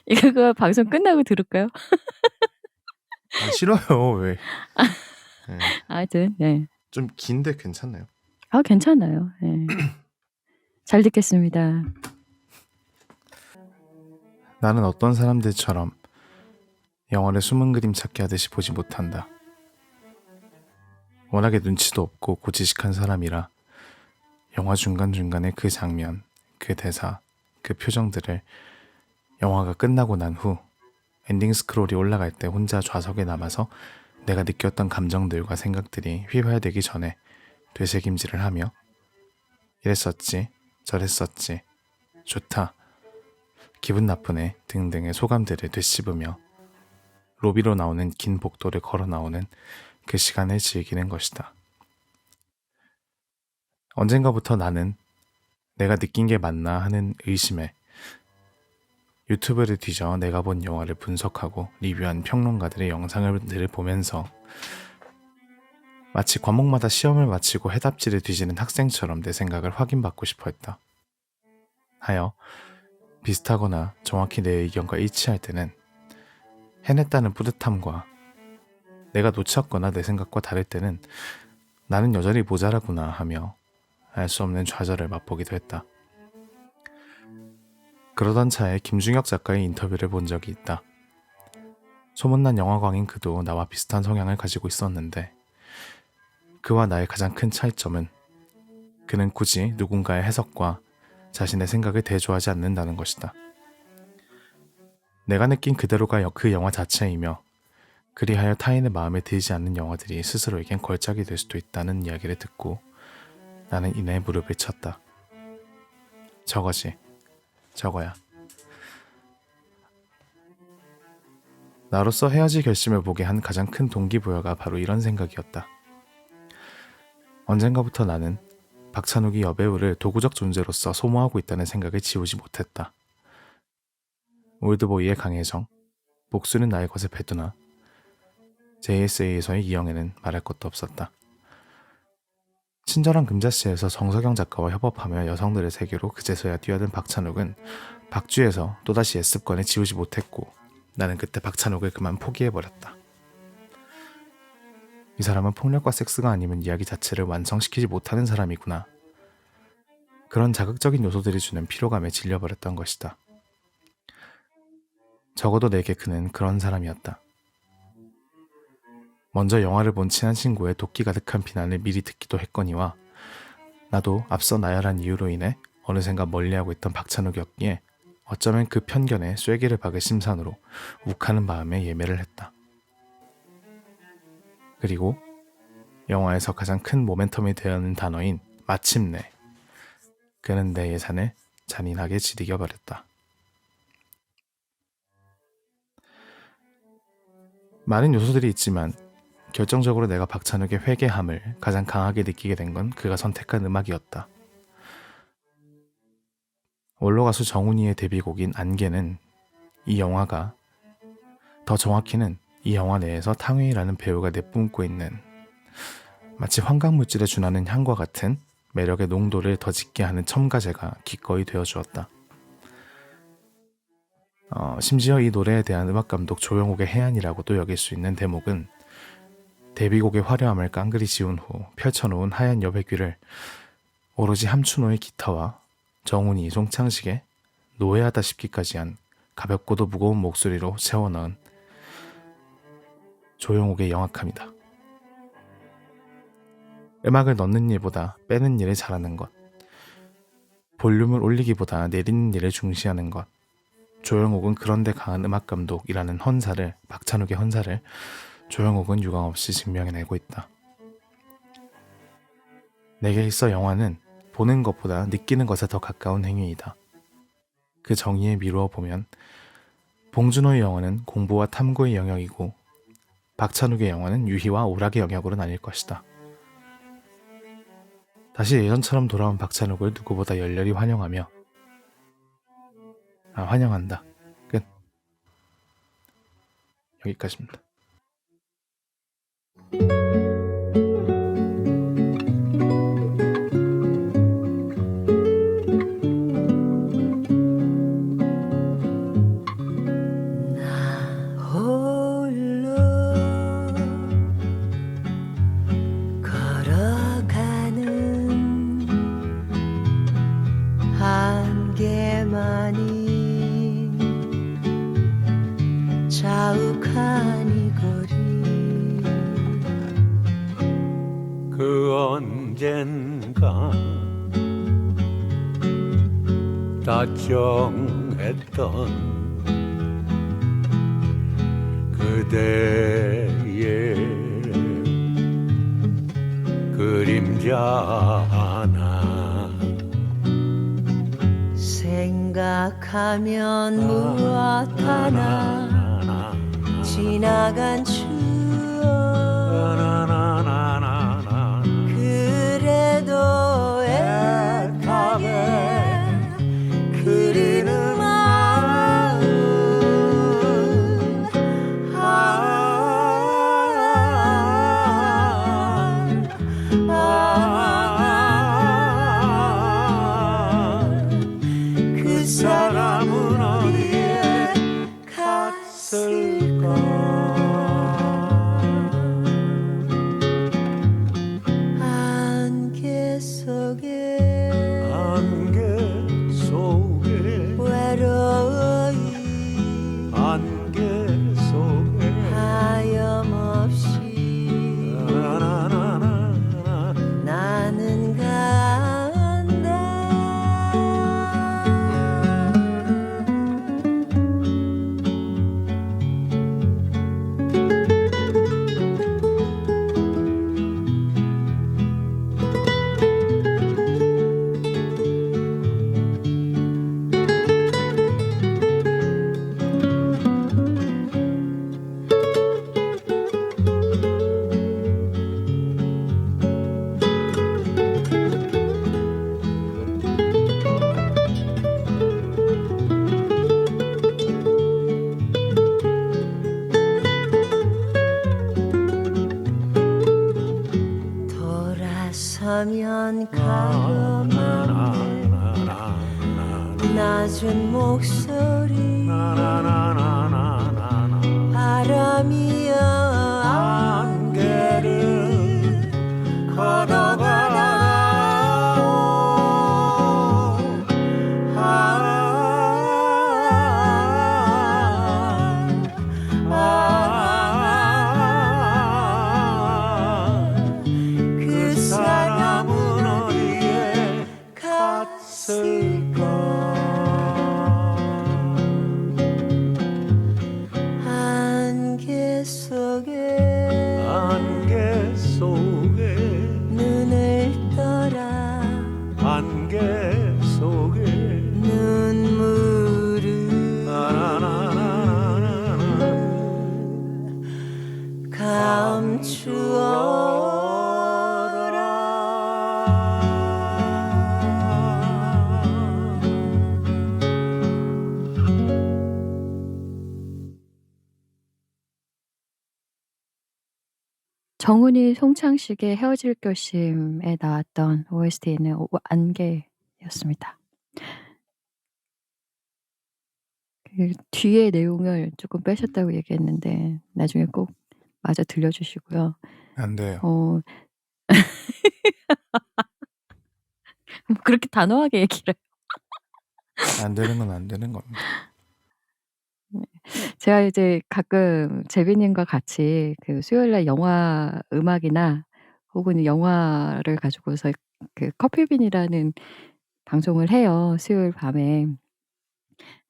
이거 방송 끝나고 들을까요? 싫어요. 왜? 예. 하여튼 네. 좀 긴데 괜찮나요? 괜찮아요. 네. 잘 듣겠습니다. 나는 어떤 사람들처럼 영화를 숨은 그림 찾기 하듯이 보지 못한다. 워낙에 눈치도 없고 고지식한 사람이라 영화 중간중간에 그 장면, 그 대사, 그 표정들을 영화가 끝나고 난 후 엔딩 스크롤이 올라갈 때 혼자 좌석에 남아서 내가 느꼈던 감정들과 생각들이 휘발되기 전에 되새김질을 하며 이랬었지, 저랬었지, 좋다, 기분 나쁘네 등등의 소감들을 되씹으며 로비로 나오는 긴 복도를 걸어 나오는 그 시간을 즐기는 것이다. 언젠가부터 나는 내가 느낀 게 맞나 하는 의심에 유튜브를 뒤져 내가 본 영화를 분석하고 리뷰한 평론가들의 영상을 보면서 마치 과목마다 시험을 마치고 해답지를 뒤지는 학생처럼 내 생각을 확인받고 싶어 했다. 하여 비슷하거나 정확히 내 의견과 일치할 때는 해냈다는 뿌듯함과 내가 놓쳤거나 내 생각과 다를 때는 나는 여전히 모자라구나 하며 알 수 없는 좌절을 맛보기도 했다. 그러던 차에 김중혁 작가의 인터뷰를 본 적이 있다. 소문난 영화광인 그도 나와 비슷한 성향을 가지고 있었는데 그와 나의 가장 큰 차이점은 그는 굳이 누군가의 해석과 자신의 생각을 대조하지 않는다는 것이다. 내가 느낀 그대로가 그 영화 자체이며 그리하여 타인의 마음에 들지 않는 영화들이 스스로에겐 걸작이 될 수도 있다는 이야기를 듣고 나는 이내 무릎을 쳤다. 저거지. 저거야. 나로서 헤어질 결심을 보게 한 가장 큰 동기부여가 바로 이런 생각이었다. 언젠가부터 나는 박찬욱이 여배우를 도구적 존재로서 소모하고 있다는 생각을 지우지 못했다. 올드보이의 강혜정, 목수는 나의 것을 배두나, JSA에서의 이영애는 말할 것도 없었다. 친절한 금자씨에서 정석영 작가와 협업하며 여성들의 세계로 그제서야 뛰어든 박찬욱은 박쥐에서 또다시 옛습관을 지우지 못했고 나는 그때 박찬욱을 그만 포기해버렸다. 이 사람은 폭력과 섹스가 아니면 이야기 자체를 완성시키지 못하는 사람이구나. 그런 자극적인 요소들이 주는 피로감에 질려버렸던 것이다. 적어도 내게 그는 그런 사람이었다. 먼저 영화를 본 친한 친구의 도끼 가득한 비난을 미리 듣기도 했거니와 나도 앞서 나열한 이유로 인해 어느샌가 멀리하고 있던 박찬욱이었기에 어쩌면 그 편견에 쐐기를 박을 심산으로 욱하는 마음에 예매를 했다. 그리고 영화에서 가장 큰 모멘텀이 되어는 단어인 마침내, 그는 내 예산을 잔인하게 지리겨버렸다. 많은 요소들이 있지만 결정적으로 내가 박찬욱의 회개함을 가장 강하게 느끼게 된 건 그가 선택한 음악이었다. 원로 가수 정훈이의 데뷔곡인 안개는 이 영화가, 더 정확히는 이 영화 내에서 탕웨이라는 배우가 내뿜고 있는 마치 황강물질에 준하는 향과 같은 매력의 농도를 더 짙게 하는 첨가제가 기꺼이 되어주었다. 심지어 이 노래에 대한 음악감독 조영옥의 해안이라고도 여길 수 있는 대목은 데뷔곡의 화려함을 깡그리 지운 후 펼쳐놓은 하얀 여백귀를 오로지 함춘호의 기타와 정훈이 송창식의 노예하다 싶기까지 한 가볍고도 무거운 목소리로 채워넣은 조영옥의 영악함이다. 음악을 넣는 일보다 빼는 일을 잘하는 것, 볼륨을 올리기보다 내리는 일을 중시하는 것, 조영옥은 그런데 강한 음악감독이라는 헌사를, 박찬욱의 헌사를 조영옥은 유감없이 증명해내고 있다. 내게 있어 영화는 보는 것보다 느끼는 것에 더 가까운 행위이다. 그 정의에 미루어 보면 봉준호의 영화는 공부와 탐구의 영역이고 박찬욱의 영화는 유희와 오락의 영역으로 나뉠 것이다. 다시 예전처럼 돌아온 박찬욱을 누구보다 열렬히 환영하며 환영한다. 끝. 여기까지입니다. 자욱한 이 거리 그 언젠가 다정했던 그대의 그림자 하나 생각하면 무엇 하나 지나간 추억 그래도 애타게 그리는 마음 그 사람은 어디에 갔을까 가면 가고만 낮은 목소리 바람이여 안개를 걷어가라 그 사람은 어디에 갔을까 안개 속에 눈을 떠라 안개 속에 눈물을 정훈이 송창식의 헤어질 결심에 나왔던 OST는 안개였습니다. 그 뒤에 내용을 조금 빼셨다고 얘기했는데 나중에 꼭 마저 들려주시고요. 안 돼요. 뭐 그렇게 단호하게 얘기를 안 되는 건 안 되는 겁니다. 제가 이제 가끔 제비님과 같이 그 수요일날 영화 음악이나 혹은 영화를 가지고서 그 커피빈이라는 방송을 해요. 수요일 밤에.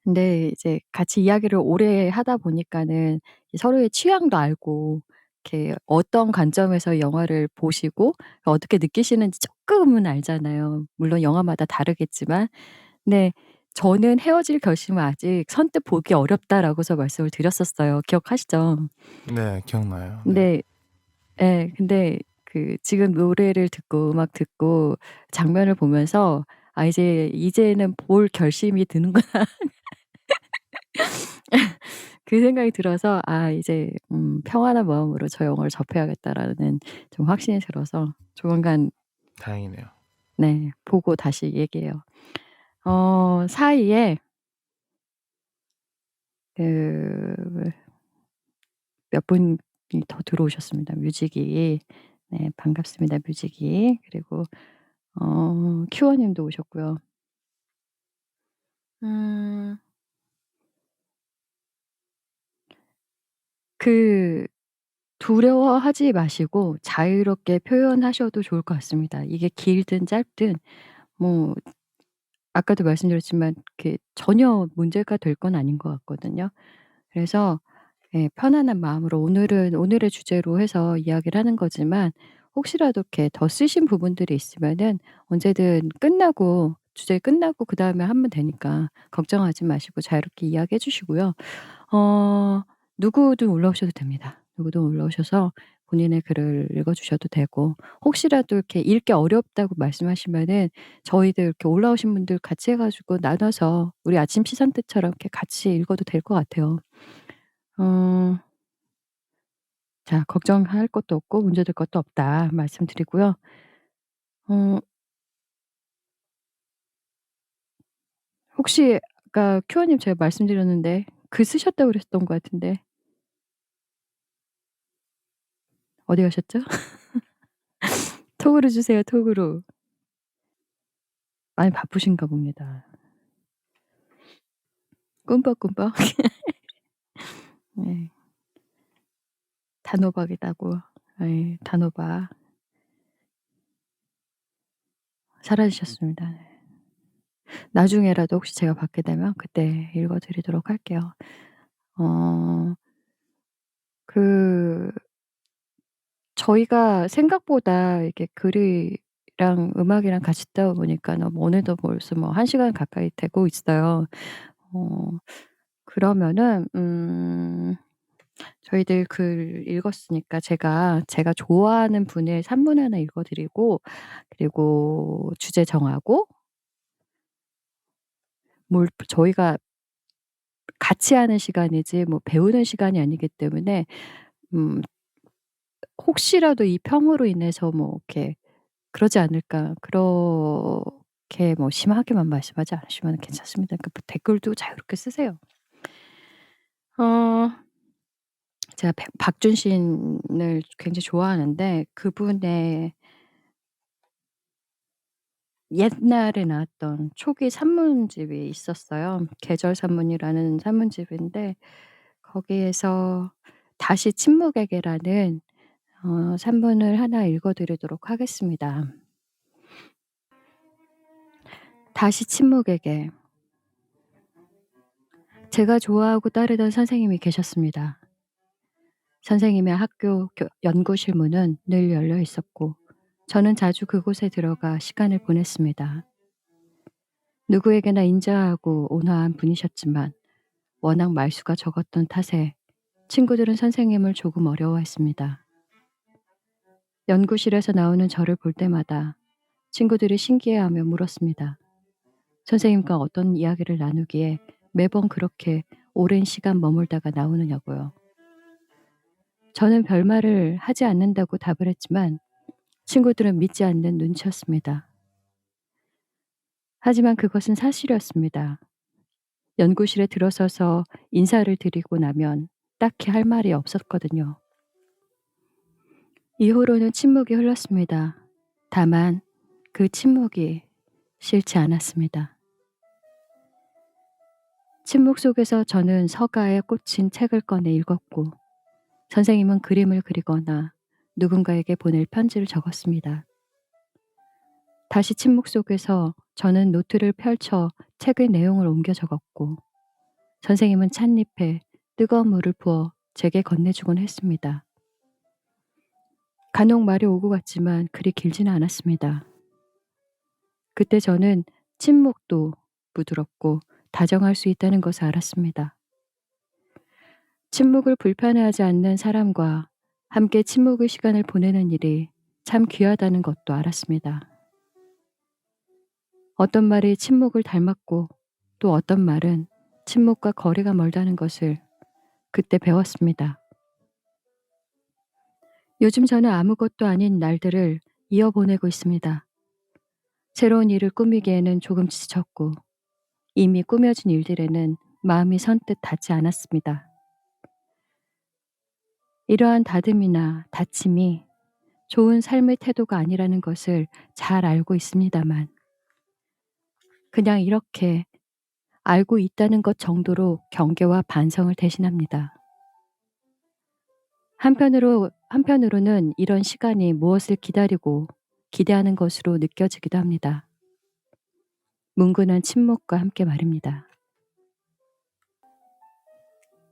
근데 이제 같이 이야기를 오래 하다 보니까는 서로의 취향도 알고 이렇게 어떤 관점에서 영화를 보시고 어떻게 느끼시는지 조금은 알잖아요. 물론 영화마다 다르겠지만. 근데 저는 헤어질 결심을 아직 선뜻 보기 어렵다라고서 말씀을 드렸었어요. 기억하시죠? 네, 기억나요. 근데 네. 근데 그 지금 노래를 듣고 음악 듣고 장면을 보면서 '아 이제는 볼 결심이 드는구나.' 그 생각이 들어서 '아 이제 평안한 마음으로 저 영화를 접해야겠다.'라는 좀 확신이 들어서 조만간 다행이네요. 네 보고 다시 얘기해요. 사이에 그 몇 분이 더 들어오셨습니다. 뮤직이. 네 반갑습니다 뮤직이. 그리고 큐어 님도 오셨고요. 음. 그 두려워하지 마시고 자유롭게 표현하셔도 좋을 것 같습니다. 이게 길든 짧든 뭐 아까도 말씀드렸지만 그게 전혀 문제가 될 건 아닌 것 같거든요. 그래서 예 편안한 마음으로 오늘의 주제로 해서 이야기를 하는 거지만 혹시라도 이렇게 더 쓰신 부분들이 있으면은 언제든 끝나고 주제 끝나고 그다음에 하면 되니까 걱정하지 마시고 자유롭게 이야기해 주시고요. 어 누구든 올라오셔도 됩니다. 누구든 올라오셔서 본인의 글을 읽어 주셔도 되고 혹시라도 이렇게 읽기 어렵다고 말씀하시면은 저희들 이렇게 올라오신 분들 같이 해 가지고 나눠서 우리 아침 시상 때처럼 이렇게 같이 읽어도 될 것 같아요. 어 자 걱정할 것도 없고 문제될 것도 없다 말씀드리고요. 어 혹시 아까 큐어 님 제가 말씀드렸는데 글 쓰셨다고 그랬던 것 같은데 어디 가셨죠? 톡으로 주세요, 톡으로. 많이 바쁘신가 봅니다. 꿈뻑꿈뻑. 네. 단호박이라고. 예 단호박. 사라지셨습니다. 네. 나중에라도 혹시 제가 받게 되면 그때 읽어 드리도록 할게요. 어 그 저희가 생각보다 이렇게 글이랑 음악이랑 같이 듣다 보니까는 어느덧 벌써 뭐 1 시간 가까이 되고 있어요. 어 그러면은 저희들 글 읽었으니까 제가 좋아하는 분의 산문 하나 읽어 드리고 그리고 주제 정하고 뭘 저희가 같이 하는 시간이지 뭐 배우는 시간이 아니기 때문에 음 혹시라도 이 평으로 인해서 뭐 이렇게 그러지 않을까. 그렇게 뭐 심하게만 말씀하지 않으시면 괜찮습니다. 그러니까 뭐 댓글도 자유롭게 쓰세요. 어 제가 박준신을 굉장히 좋아하는데 그분의 옛날에 나왔던 초기 산문집이 있었어요. 계절 산문이라는 산문집인데 거기에서 다시 침묵에게라는 산문을 하나 읽어 드리도록 하겠습니다. 다시 침묵에게. 제가 좋아하고 따르던 선생님이 계셨습니다. 선생님의 학교 연구실 문은 늘 열려 있었고 저는 자주 그곳에 들어가 시간을 보냈습니다. 누구에게나 인자하고 온화한 분이셨지만 워낙 말수가 적었던 탓에 친구들은 선생님을 조금 어려워했습니다. 연구실에서 나오는 저를 볼 때마다 친구들이 신기해하며 물었습니다. 선생님과 어떤 이야기를 나누기에 매번 그렇게 오랜 시간 머물다가 나오느냐고요. 저는 별말을 하지 않는다고 답을 했지만 친구들은 믿지 않는 눈치였습니다. 하지만 그것은 사실이었습니다. 연구실에 들어서서 인사를 드리고 나면 딱히 할 말이 없었거든요. 이후로는 침묵이 흘렀습니다. 다만 그 침묵이 싫지 않았습니다. 침묵 속에서 저는 서가에 꽂힌 책을 꺼내 읽었고 선생님은 그림을 그리거나 누군가에게 보낼 편지를 적었습니다. 다시 침묵 속에서 저는 노트를 펼쳐 책의 내용을 옮겨 적었고 선생님은 찻잎에 뜨거운 물을 부어 제게 건네주곤 했습니다. 간혹 말이 오고 갔지만 그리 길지는 않았습니다. 그때 저는 침묵도 부드럽고 다정할 수 있다는 것을 알았습니다. 침묵을 불편해하지 않는 사람과 함께 침묵의 시간을 보내는 일이 참 귀하다는 것도 알았습니다. 어떤 말이 침묵을 닮았고 또 어떤 말은 침묵과 거리가 멀다는 것을 그때 배웠습니다. 요즘 저는 아무것도 아닌 날들을 이어보내고 있습니다. 새로운 일을 꾸미기에는 조금 지쳤고 이미 꾸며진 일들에는 마음이 선뜻 닿지 않았습니다. 이러한 다짐이나 다짐이 좋은 삶의 태도가 아니라는 것을 잘 알고 있습니다만 그냥 이렇게 알고 있다는 것 정도로 경계와 반성을 대신합니다. 한편으로는 이런 시간이 무엇을 기다리고 기대하는 것으로 느껴지기도 합니다. 뭉근한 침묵과 함께 말입니다.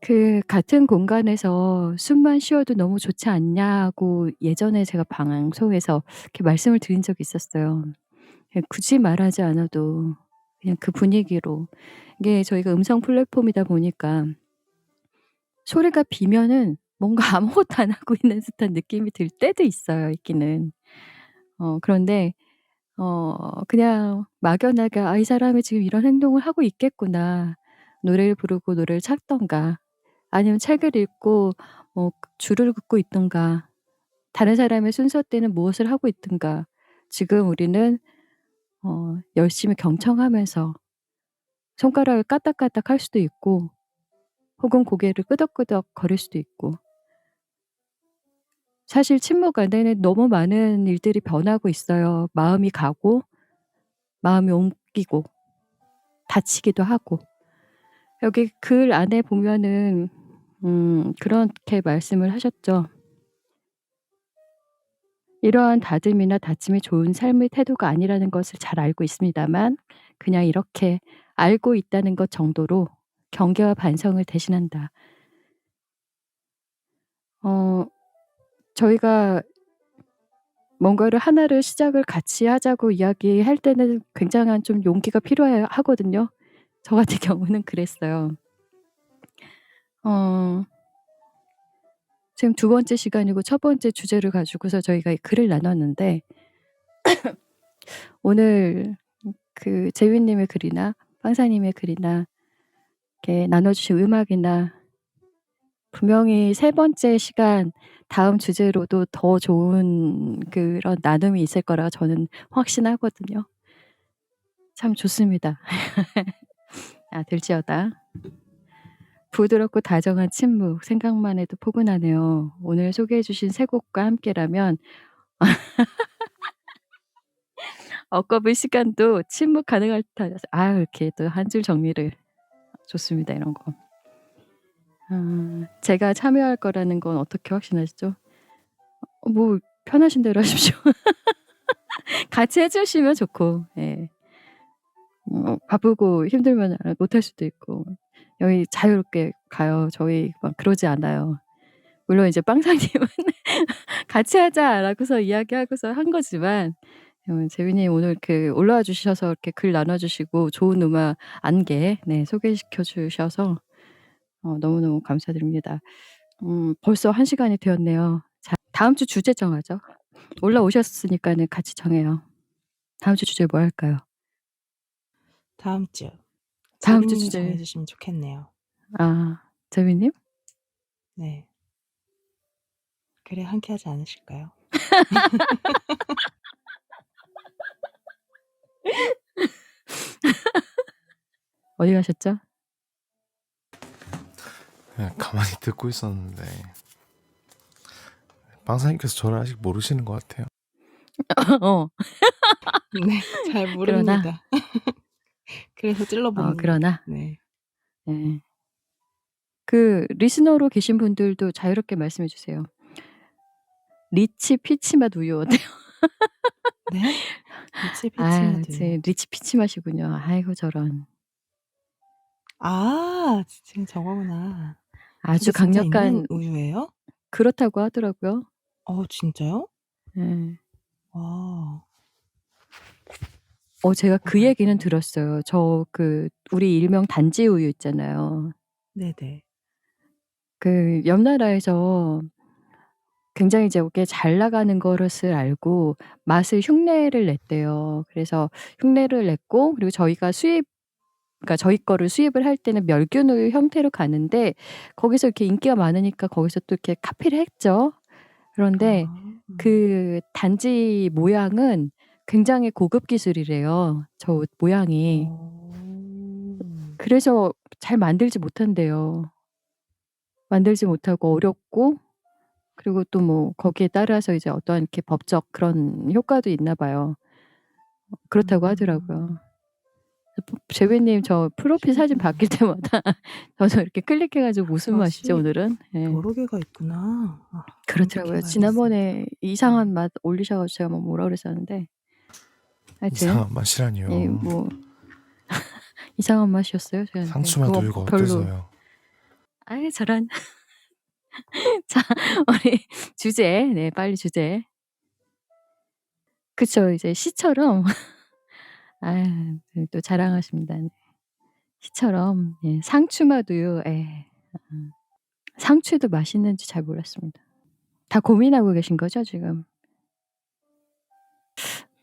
그 같은 공간에서 숨만 쉬어도 너무 좋지 않냐고 예전에 제가 방송에서 이렇게 말씀을 드린 적이 있었어요. 굳이 말하지 않아도 그냥 그 분위기로 이게 저희가 음성 플랫폼이다 보니까 소리가 비면은 뭔가 아무것도 안 하고 있는 듯한 느낌이 들 때도 있어요, 있기는. 그런데 그냥 막연하게 '아 이 사람이 지금 이런 행동을 하고 있겠구나.' 노래를 부르고 노래를 찾던가 아니면 책을 읽고 줄을 긋고 있든가 다른 사람의 순서 때는 무엇을 하고 있든가 지금 우리는 열심히 경청하면서 손가락을 까딱까딱 할 수도 있고 혹은 고개를 끄덕끄덕 거릴 수도 있고 사실 침묵 안에는 너무 많은 일들이 변하고 있어요. 마음이 가고 마음이 옮기고 다치기도 하고. 여기 글 안에 보면은 그렇게 말씀을 하셨죠. 이러한 다짐이나 다짐이 좋은 삶의 태도가 아니라는 것을 잘 알고 있습니다만 그냥 이렇게 알고 있다는 것 정도로 경계와 반성을 대신한다. 저희가 뭔가를 하나를 시작을 같이 하자고 이야기할 때는 굉장한 좀 용기가 필요하거든요. 저 같은 경우는 그랬어요. 어 지금 두 번째 시간이고 첫 번째 주제를 가지고서 저희가 이 글을 나눴는데 오늘 그 재윤 님의 글이나 빵사님의 글이나 이렇게 나눠 주신 음악이나 분명히 세 번째 시간 다음 주제로도 더 좋은 그런 나눔이 있을 거라 저는 확신하거든요. 참 좋습니다. 아 들지어다. 부드럽고 다정한 침묵 생각만 해도 포근하네요. 오늘 소개해 주신 세 곡과 함께라면 엇겁을 시간도 침묵 가능할 듯. 아 이렇게 또 한 줄 정리를. 좋습니다 이런 거. 제가 참여할 거라는 건 어떻게 확신하시죠? 뭐 편하신 대로 하십시오. 같이 해 주시면 좋고 예. 바쁘고 힘들면 못할 수도 있고 여기 자유롭게 가요. 저희 막 그러지 않아요. 물론 이제 빵사님은 "같이 하자."라고서 이야기하고서 한 거지만 재민님 오늘 그 올라와 주셔서 이렇게 글 나눠 주시고 좋은 음악 안개 네 소개시켜 주셔서 너무너무 감사드립니다. 벌써 1 시간이 되었네요. 자 다음 주 주제 정하죠. 올라오셨으니까는 같이 정해요. 다음 주 주제 뭐 할까요? 다음 주 다음 주 재민님이 주제 정해주시면 좋겠네요. 아 재민님? 네. 그래 함께하지 않으실까요? 어디 가셨죠? 그냥 가만히 듣고 있었는데 빵사님께서 저를 아직 모르시는 것 같아요. 어. 네. 잘 그러나 모릅니다. 그래서 찔러봅니다. 그러나 네. 예. 그 리스너로 계신 분들도 자유롭게 말씀해 주세요. 리치 피치 맛 우유 어때요? 네? 리치 피치 아 맛우유. 리치 피치 맛이군요. 아이고 저런. 아 지금 저거구나. 아주 그게 진짜 있는 강력한 우유예요? 그렇다고 하더라고요. 진짜요? 예. 와. 제가 그 얘기는 먹어야겠네. 들었어요. 저 그 우리 일명 단지 우유 있잖아요. 네네. 그 옆 나라에서 굉장히 이제 이게 잘 나가는 것을 알고 맛을 흉내를 냈대요. 그래서 흉내를 냈고 그리고 저희가 그러니까 저희 거를 수입을 할 때는 멸균 우유 형태로 가는데 거기서 이렇게 인기가 많으니까 거기서 또 이렇게 카피를 했죠. 그런데 아. 그 단지 모양은 굉장히 고급 기술이래요, 저 옷 모양이. 어. 그래서 잘 만들지 못한대요. 만들지 못하고 어렵고 그리고 또 뭐 거기에 따라서 이제 어떠한 이렇게 법적 그런 효과도 있나 봐요. 그렇다고 하더라고요. 재배님 저 프로필 사진 신기하네. 바뀔 때마다 저도 이렇게 클릭해 가지고 무슨 맛이죠 맛이 오늘은? 예. 여러 개가 있구나. 그렇더라고요. 검색해봐야겠습니다. 지난번에 이상한 네. 맛 올리셔 가지고 제가 막 뭐라 그랬었는데 하여튼 이상한 맛이라니요. 예 뭐 이상한 맛이었어요 저한테. 상추맛 그거 우유가 별로. 어때서요? 아이 저런. 자 우리 주제 네 빨리 주제. 그쵸. 이제 시처럼 또 자랑하십니다. 네. 시처럼 예 상추맛 우유 예. 상추도 맛있는지 잘 몰랐습니다. 다 고민하고 계신 거죠 지금?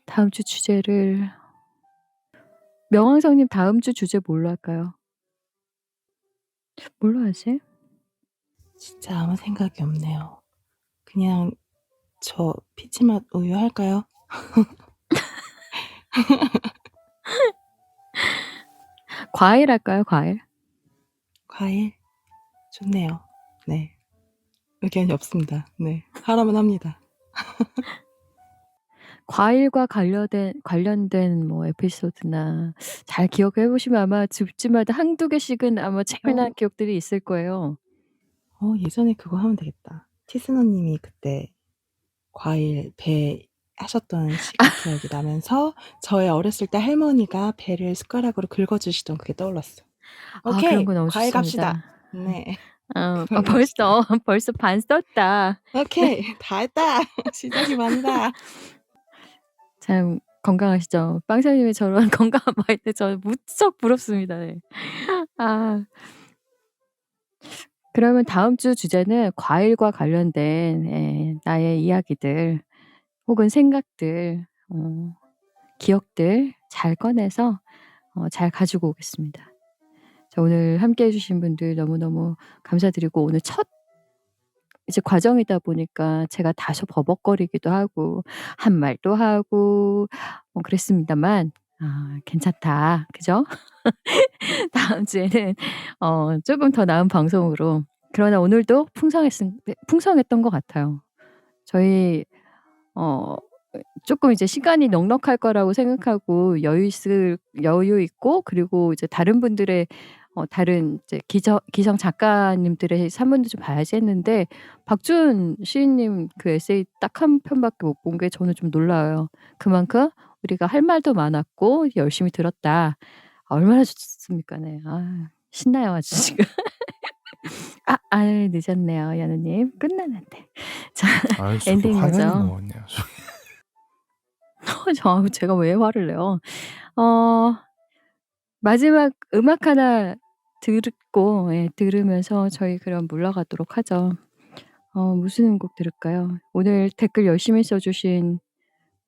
다음 주 주제를 명왕성님 다음 주 주제 뭘로 할까요? 뭘로 하지? 진짜 아무 생각이 없네요. 그냥 저 피치맛 우유 할까요? 과일 할까요 과일? 과일? 좋네요. 네. 의견이 없습니다. 네. 하라면 합니다. 과일과 관련된 뭐 에피소드나 잘 기억해 보시면 아마 집집마다 1-2 개씩은 아마 재미난 기억들이 있을 거예요. 예전에 그거 하면 되겠다. 티스너 님이 그때 과일 배 하셨던 시기 기억이 나면서 저의 어렸을 때 할머니가 배를 숟가락으로 긁어주시던 그게 떠올랐어. 아 그런 오케이. 거 너무 과일 갑시다. 좋습니다. 네. 그걸로 벌써 벌써 반 썼다. 오케이. 다 했다. 시작이 반이다. 참 건강하시죠? 빵사님의 저런 건강한 마인드 저는 무척 부럽습니다. 네. 그러면 다음 주 주제는 과일과 관련된 나의 이야기들 혹은 생각들 기억들 잘 꺼내서 잘 가지고 오겠습니다. 자 오늘 함께해 주신 분들 너무너무 감사드리고 오늘 첫 이제 과정이다 보니까 제가 다소 버벅거리기도 하고 한 말도 하고 그랬습니다만 괜찮다. 그죠? 다음 주에는 조금 더 나은 방송으로 그러나 오늘도 풍성했던 것 같아요. 저희 어 쪼끔 이제 시간이 넉넉할 거라고 생각하고 여유 있고 그리고 이제 다른 분들의 다른 이제 기성 작가님들의 산문도 좀 봐야지 했는데 박준 시인님 그 에세이 딱 한 편밖에 못 본 게 저는 좀 놀라워요. 그만큼 우리가 할 말도 많았고 열심히 들었다. 얼마나 좋습니까. 네. 신나요 아주 지금. 늦었네요 연우님. 끝났는데. 자 아이 저기 엔딩 화내는 요정. 거 같네요. 제가 왜 화를 내요. 어 마지막 음악 하나 듣고 들으면서 저희 그럼 물러가도록 하죠. 무슨 곡 들을까요? 오늘 댓글 열심히 써 주신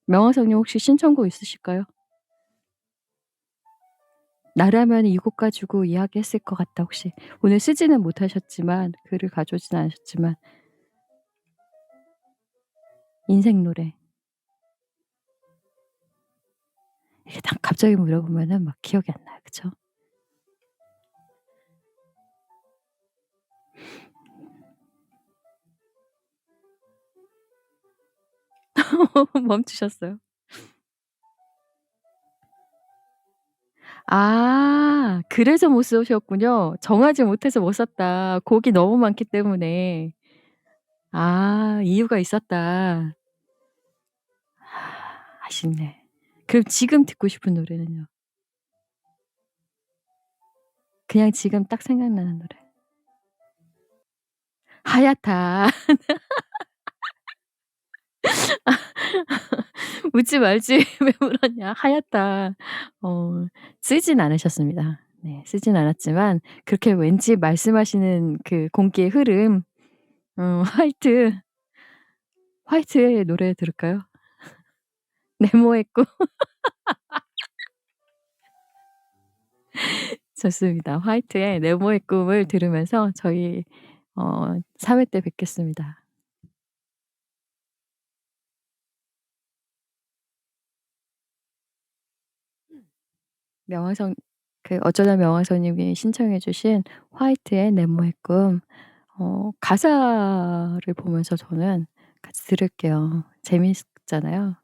명화성님 혹시 신청곡 있으실까요? 나라면 이 곡 가지고 이야기했을 것 같다 혹시. 오늘 쓰지는 못하셨지만 글을 가져오진 않으셨지만 인생 노래. 이게 딱 갑자기 물어보면은 막 기억이 안 나요. 그쵸? 멈추셨어요. 그래서 못 쓰셨군요. 정하지 못해서 못 썼다. 곡이 너무 많기 때문에. 이유가 있었다. 아쉽네. 그럼 지금 듣고 싶은 노래는요? 그냥 지금 딱 생각나는 노래. 하얗다. 묻지 말지 왜 물었냐. 하얗다. 쓰진 않으셨습니다. 네. 쓰진 않았지만 그렇게 왠지 말씀하시는 그 공기의 흐름 화이트의 노래 들을까요? 네모의 꿈. 좋습니다. 화이트의 네모의 꿈을 들으면서 저희 3회 때 뵙겠습니다. 명화성 어쩌다 명화성님이 신청해 주신 화이트의 네모의 꿈 가사를 보면서 저는 같이 들을게요. 재밌잖아요.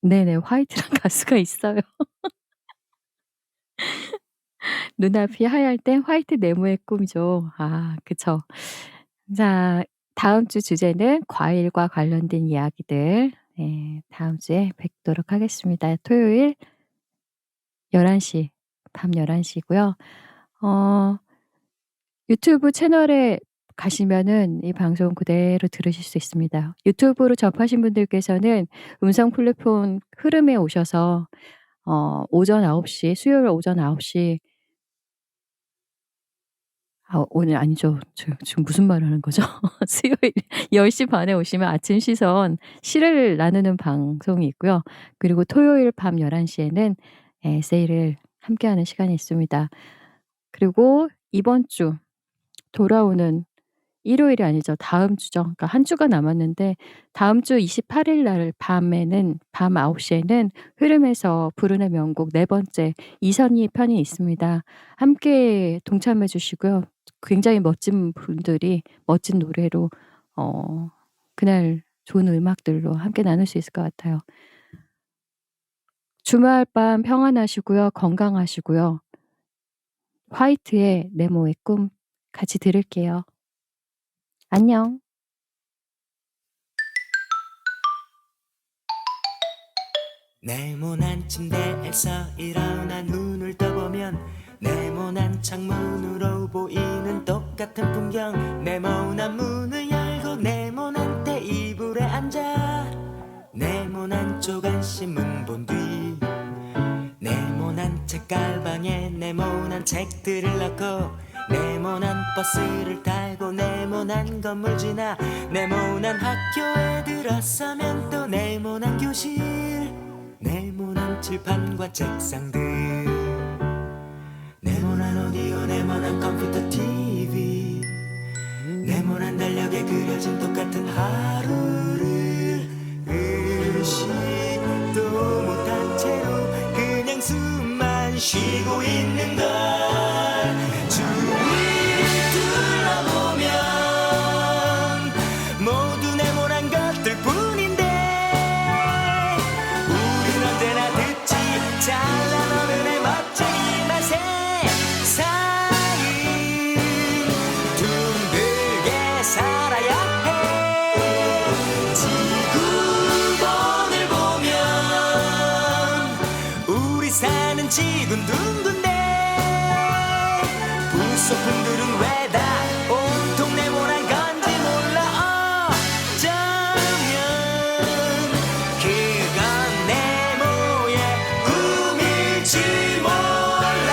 네네. 화이트란 가수가 있어요. 눈앞이 하얄 땐 화이트 네모의 꿈이죠. 그쵸. 자 다음 주 주제는 과일과 관련된 이야기들 다음 주에 뵙도록 하겠습니다. 토요일 11시 밤 11시 고요. 유튜브 채널에 가시면은 이 방송 그대로 들으실 수 있습니다. 유튜브로 접하신 분들께서는 음성 플랫폼 흐름에 오셔서 오전 9시 수요일 오전 9시 오늘 아니죠. 지금 무슨 말을 하는 거죠? 수요일 10시 반에 오시면 아침 시선 시를 나누는 방송이 있고요. 그리고 토요일 밤 11시에는 에세이를 함께하는 시간이 있습니다. 그리고 이번 주 돌아오는 일요일이 아니죠. 다음 주죠. 그러니까 한 주가 남았는데 다음 주 28일 날 밤에는 밤 9시에는 흐름에서 불운의 명곡 네 번째 이선희 편이 있습니다. 함께 동참해 주시고요. 굉장히 멋진 분들이 멋진 노래로 그날 좋은 음악들로 함께 나눌 수 있을 것 같아요. 주말 밤 평안하시고요. 건강하시고요. 화이트의 네모의 꿈 같이 들을게요. 안녕. 네모난 침대에서 일어나 눈을 떠보면 네모난 창문으로 보이는 똑같은 풍경. 네모난 문을 열고 네모난 테이블에 앉아 네모난 조간신문 본 뒤 네모난 책가방에 네모난 책들을 넣고 네모난 버스를 타고 네모난 건물 지나 네모난 학교에 들어서면 또 네모난 교실 네모난 칠판과 책상들 네모난 오디오 네모난 컴퓨터 TV 네모난 네모난 달력에 그려진 똑같은 하루를 의식도 못한 채로 그냥 숨만 쉬고 있는 걸 주위를 둘러보면 모두 네모난 것들 뿐인데 우린 언제나 듣지 잘난 어른의 멋진 이 맛에 사인 둥글게 살아야 해 지구본을 보면 우리 사는 지구는 둥근데 부속품들은 왜 다 온통 네모난 건지 몰라 어쩌면 그건 네모의 꿈일지 몰라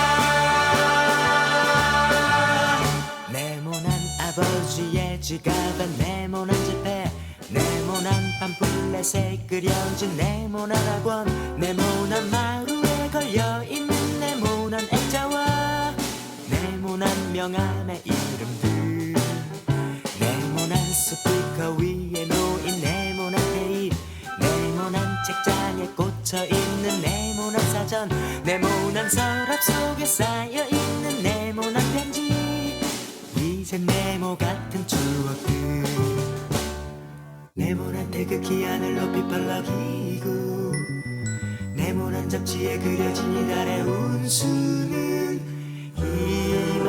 네모난 아버지의 지갑에 네모난 지폐 네모난 팜플렛에 그려진 네모난 학원 네모난 마루에 걸려있는 네모난 액자와 네모난 명함의 이름들 네모난 스피커 위에 놓인 네모난 테이프 네모난 책장에 꽂혀있는 네모난 사전 네모난 서랍 속에 쌓여있는 네모난 편지 이제 네모 같은 추억들 네모난 태극기 하늘 높이 펄럭이고 네모난 잡지에 그려진 이달의 운수는 희망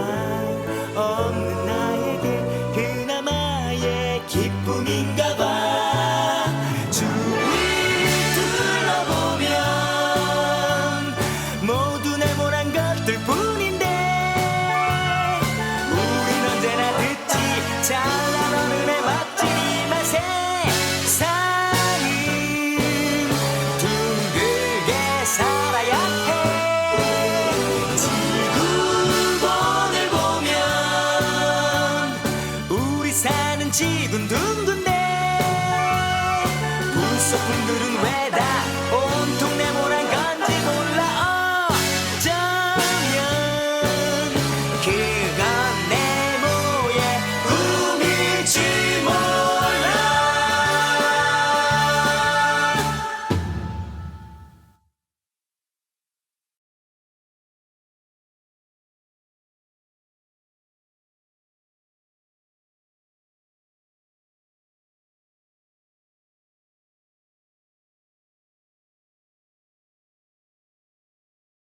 없는 나에게 그나마의 기쁨인가 봐 주위를 둘러보면 모두 네모난 것들 뿐인데 우린 언제나 듣지 잘난 어른의 멋진 이 맛에 사인 둥글게 살아야 해 지구본을 보면 우리 사는 지구는 둥근데 부속품들은 왜 다